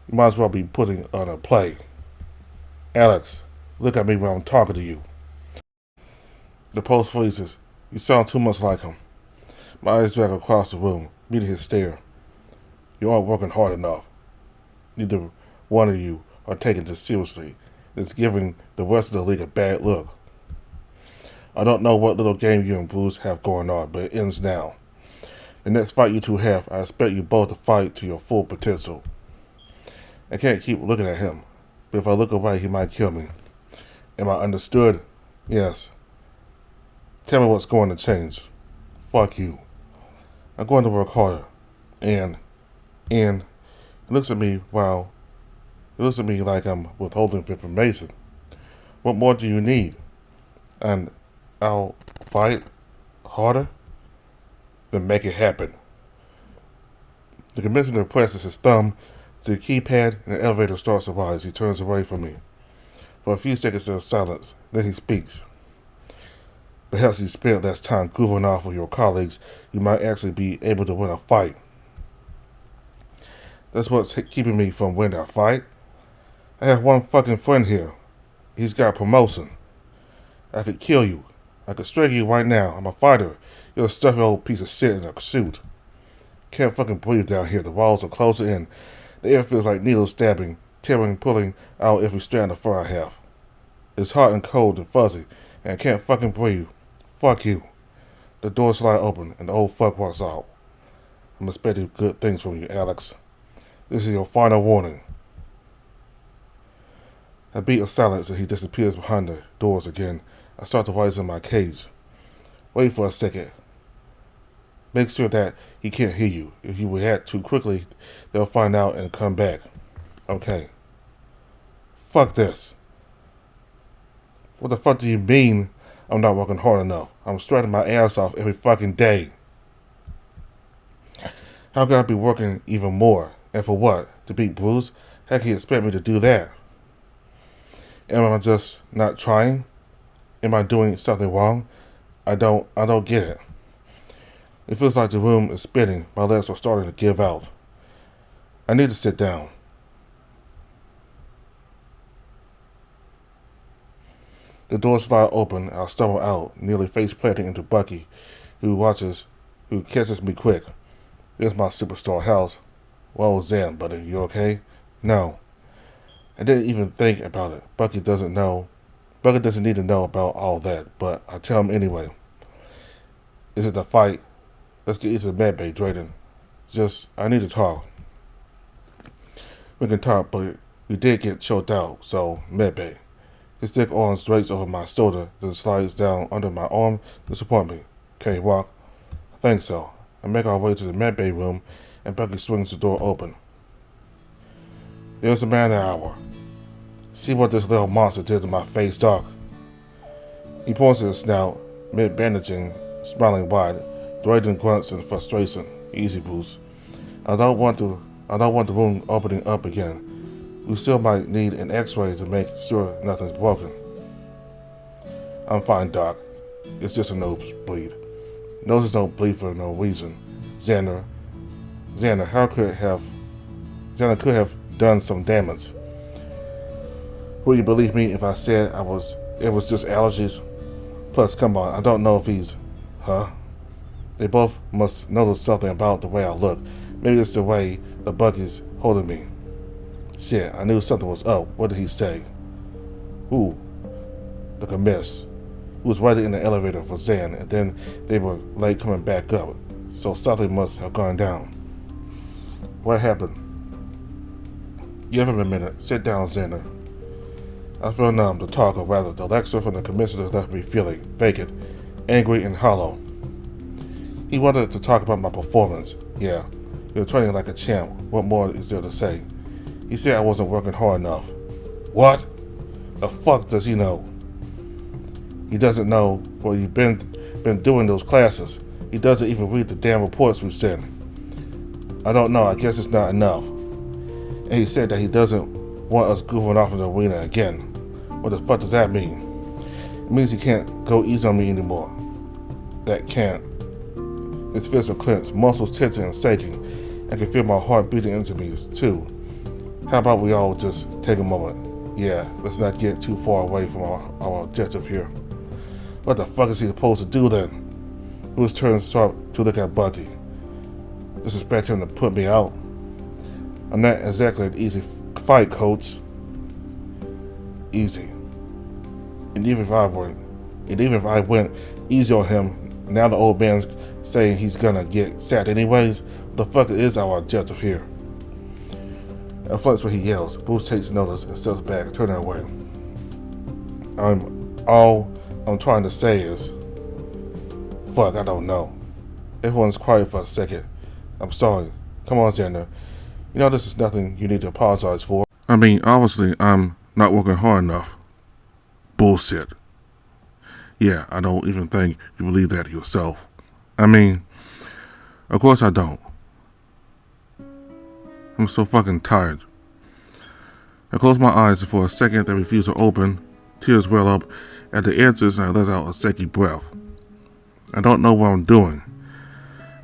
putting on a play. Alex, look at me when I'm talking to you. The post freezes. You sound too much like him. My eyes drag across the room, meeting his stare. You aren't working hard enough. Neither one of you are taking this seriously. It's giving the rest of the league a bad look. I don't know what little game you and Bruce have going on, but it ends now. The next fight you two have, I expect you both to fight to your full potential. I can't keep looking at him, but if I look away, he might kill me. Am I understood? Yes. Tell me what's going to change. Fuck you. I'm going to work harder. And he looks at me like I'm withholding information. What more do you need? And I'll fight harder? Then make it happen. The commissioner presses his thumb to the keypad and the elevator starts to rise. He turns away from me. For a few seconds there's silence. Then he speaks. Perhaps you spend less time goofing off with your colleagues. You might actually be able to win a fight. That's what's keeping me from winning a fight. I have one fucking friend here. He's got a promotion. I could kill you. I could strangle you right now. I'm a fighter. You're a stuffy old piece of shit in a suit. Can't fucking breathe down here. The walls are closing in. The air feels like needles stabbing, tearing, pulling out every strand of fur I have. It's hot and cold and fuzzy, and I can't fucking breathe. Fuck you. The door slide open, and the old fuck walks out. I'm expecting good things from you, Alex. This is your final warning. I beat a silence and he disappears behind the doors again. I start to rise in my cage. Wait for a second. Make sure that he can't hear you. If you react too quickly, they'll find out and come back. Okay. Fuck this. What the fuck do you mean I'm not working hard enough? I'm sweating my ass off every fucking day. How could I be working even more? And for what? To beat Bruce? How can you expect me to do that? Am I just not trying? Am I doing something wrong? I don't get it. It feels like the room is spinning. My legs are starting to give out. I need to sit down. The door slide open. I stumble out, nearly face planting into Bucky, who catches me quick. There's my superstar house. Well, Zan, buddy, you okay? No. I didn't even think about it. Bucky doesn't need to know about all that, but I tell him anyway. Is it a fight? Let's get into the med bay, Drayden. I need to talk. We can talk, but we did get choked out, so med bay. His thick arm drapes over my shoulder, then slides down under my arm to support me. Can you walk? I think so. I make our way to the med bay room, and Bucky swings the door open. There's a man an hour. See what this little monster did to my face, Doc. He points at his snout, mid-bandaging, smiling wide. Drayden grunts in frustration. Easy, Bruce. I don't want the wound opening up again. We still might need an x-ray to make sure nothing's broken. I'm fine, Doc. It's just a nose bleed. Noses don't bleed for no reason. Xander could have done some damage. Will you believe me if I said it was just allergies? Plus, come on, I don't know if he's... Huh? They both must notice something about the way I look. Maybe it's the way the buggy's holding me. Shit, I knew something was up. What did he say? Ooh, the commiss. Who was waiting in the elevator for Zan, and then they were late coming back up, so something must have gone down. What happened? Give him a minute. Sit down, Xander. I feel numb. The talk, or rather, the lecture from the commissioner left me feeling vacant, angry, and hollow. He wanted to talk about my performance. Yeah, you're training like a champ. What more is there to say? He said I wasn't working hard enough. What? The fuck does he know? He doesn't know what you've been doing those classes. He doesn't even read the damn reports we send. I don't know. I guess it's not enough. And he said that he doesn't want us goofing off in the arena again. What the fuck does that mean? It means he can't go easy on me anymore. That can't. His fists are clenched, muscles tensing and shaking. I can feel my heart beating into me too. How about we all just take a moment? Yeah, let's not get too far away from our objective here. What the fuck is he supposed to do then? Who's turned sharp to look at Bucky? Just expect him to put me out? I'm not exactly an easy fight, coach. Easy. And even if I went easy on him, now the old man's saying he's gonna get sacked anyways. What the fuck is our objective here? At first when he yells, Bruce takes notice and steps back, turning away. All I'm trying to say is, fuck, I don't know. Everyone's quiet for a second. I'm sorry. Come on, Xander. You know this is nothing you need to apologize for. I mean, obviously, I'm not working hard enough. Bullshit. Yeah, I don't even think you believe that yourself. I mean, of course I don't. I'm so fucking tired. I close my eyes and for a second they refuse to open. Tears well up at the edges and I let out a shaky breath. I don't know what I'm doing.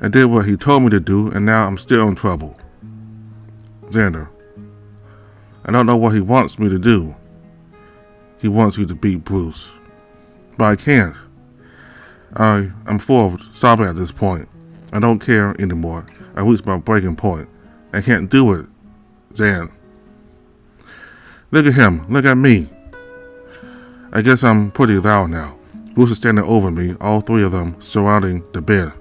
I did what he told me to do and now I'm still in trouble. Xander, I don't know what he wants me to do. He wants you to beat Bruce. But I can't. I'm full of sobbing at this point. I don't care anymore. I reached my breaking point. I can't do it. Zan. Look at him. Look at me. I guess I'm pretty loud now. Bruce is standing over me, all three of them surrounding the bed.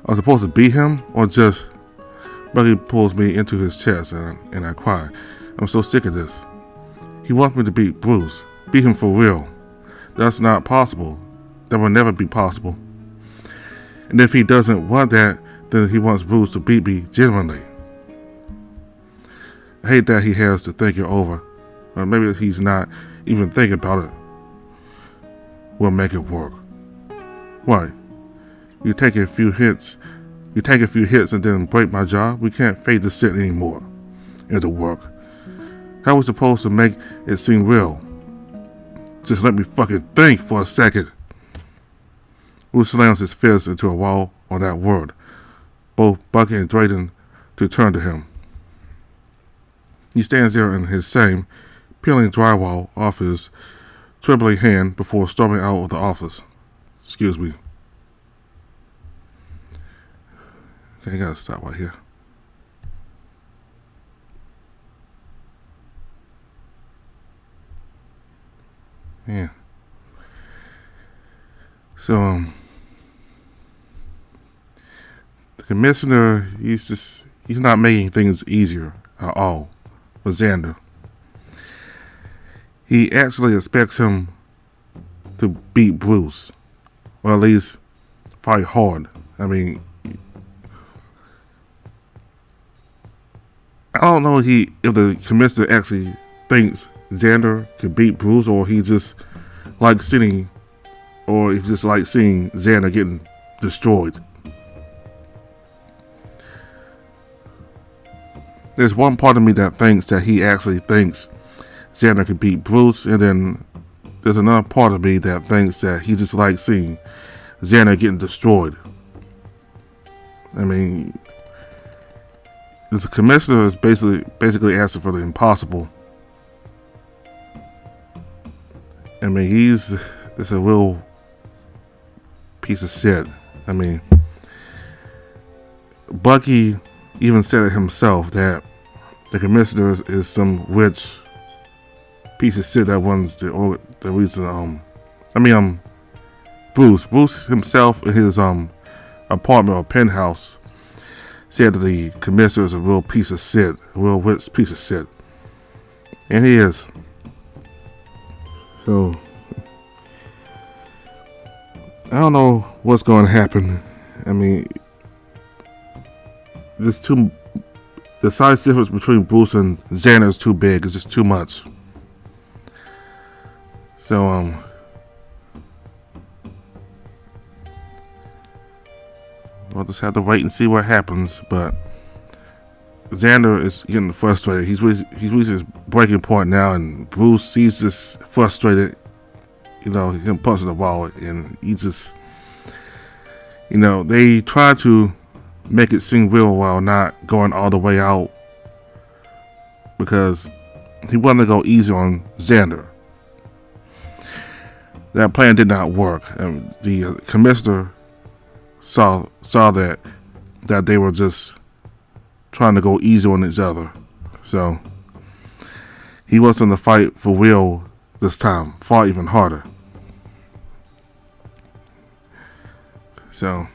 I was supposed to beat him or just... Bucky pulls me into his chest and I cry. I'm so sick of this. He wants me to beat Bruce. Beat him for real. That's not possible. That will never be possible. And if he doesn't want that, then he wants Bruce to beat me genuinely. I hate that he has to think it over. Or maybe he's not even thinking about it. We'll make it work. Why? You take a few hits and then break my jaw? We can't fake this shit anymore. It'll work. How are we supposed to make it seem real? Just let me fucking think for a second. Bruce slams his fist into a wall on that word. Both Bucky and Drayton to turn to him. He stands there in his same, peeling drywall off his trembling hand before storming out of the office. Excuse me. Okay, I gotta stop right here. Yeah. So, the commissioner, he's not making things easier at all for Xander. He actually expects him to beat Bruce, or at least fight hard. I mean, I don't know if the commissioner actually thinks Xander can beat Bruce, or he just likes seeing Xander getting destroyed. There's one part of me that thinks that he actually thinks Xander can beat Bruce, and then there's another part of me that thinks that he just likes seeing Xander getting destroyed. I mean, the commissioner is basically asking for the impossible. I mean, it's a real piece of shit. I mean, Bucky even said it himself that the commissioner is some rich piece of shit that runs the reason. Bruce himself in his apartment or penthouse said that the commissioner is a real piece of shit, a real rich piece of shit, and he is. So I don't know what's going to happen. I mean, there's too the size difference between Bruce and Xander is too big. It's just too much. So we'll just have to wait and see what happens. But Xander is getting frustrated. He's reached his breaking point now, and Bruce sees this frustrated. Him punching the wall, and he just, they try to make it seem real while not going all the way out because he wanted to go easy on Xander. That plan did not work. The commissioner saw that they were just trying to go easy on each other. So he wants them to fight for real this time, fought even harder. So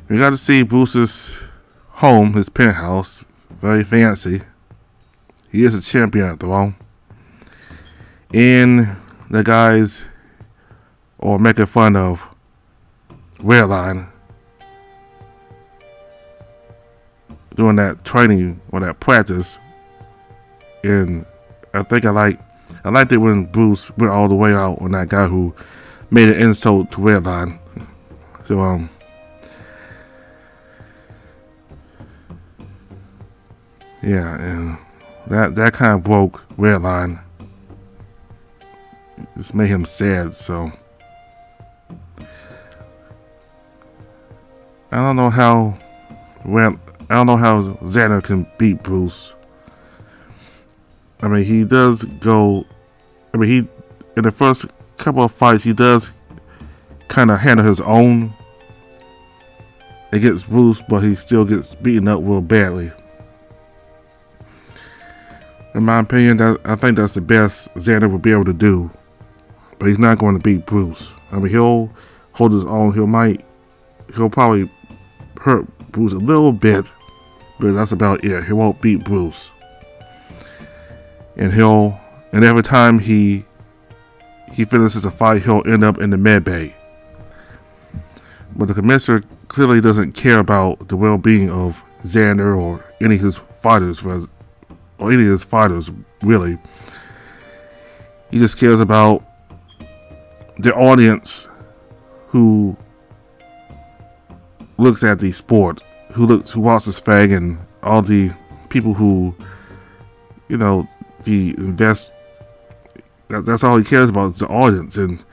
we got to see Bruce's home, his penthouse, very fancy. He is a champion at the throne. And the guys are making fun of Redline doing that training or that practice. And I think I liked it when Bruce went all the way out on that guy who made an insult to Redline. So yeah, and that kind of broke Redline. Just made him sad. So I don't know how Xander can beat Bruce. I mean, he does go. I mean, he in the first couple of fights, he does kind of handle his own against Bruce, but he still gets beaten up real badly. In my opinion, I think that's the best Xander will be able to do. But he's not going to beat Bruce. I mean, he'll hold his own. He'll probably hurt Bruce a little bit, but that's about it. He won't beat Bruce. And every time he finishes a fight, he'll end up in the med bay. But the commissioner clearly doesn't care about the well-being of Xander or any of his fighters, really. He just cares about the audience who looks at the sport, who watches Fag, and all the people who, the invest. That's all he cares about is the audience and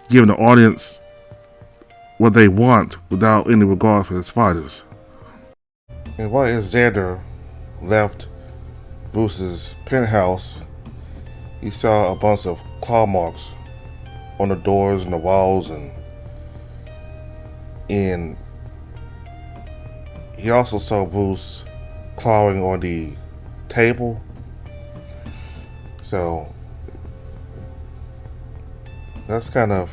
giving the audience what they want without any regard for his fighters. And while Xander left Bruce's penthouse, he saw a bunch of claw marks on the doors and the walls, and he also saw Bruce clawing on the table. So that's kind of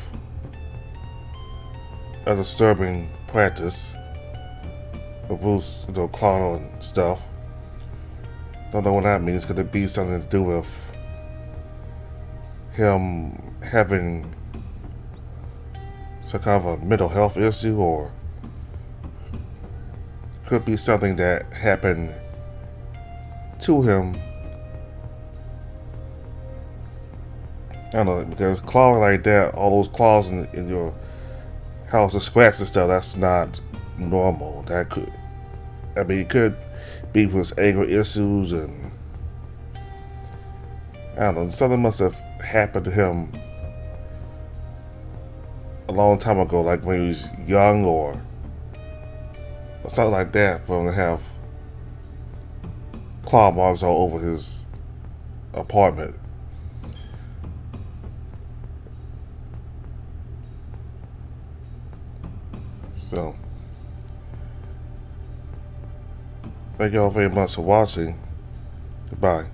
a disturbing practice of Bruce, clawing on stuff. Don't know what that means. Could it be something to do with him having some kind of a mental health issue, or could be something that happened to him? I don't know, because clawing like that, all those claws in your house, the scratches and stuff, that's not normal. It could be with his anger issues, and I don't know, something must have happened to him a long time ago, like when he was young or something like that, for him to have claw marks all over his apartment. So Thank you all very much for watching. Goodbye.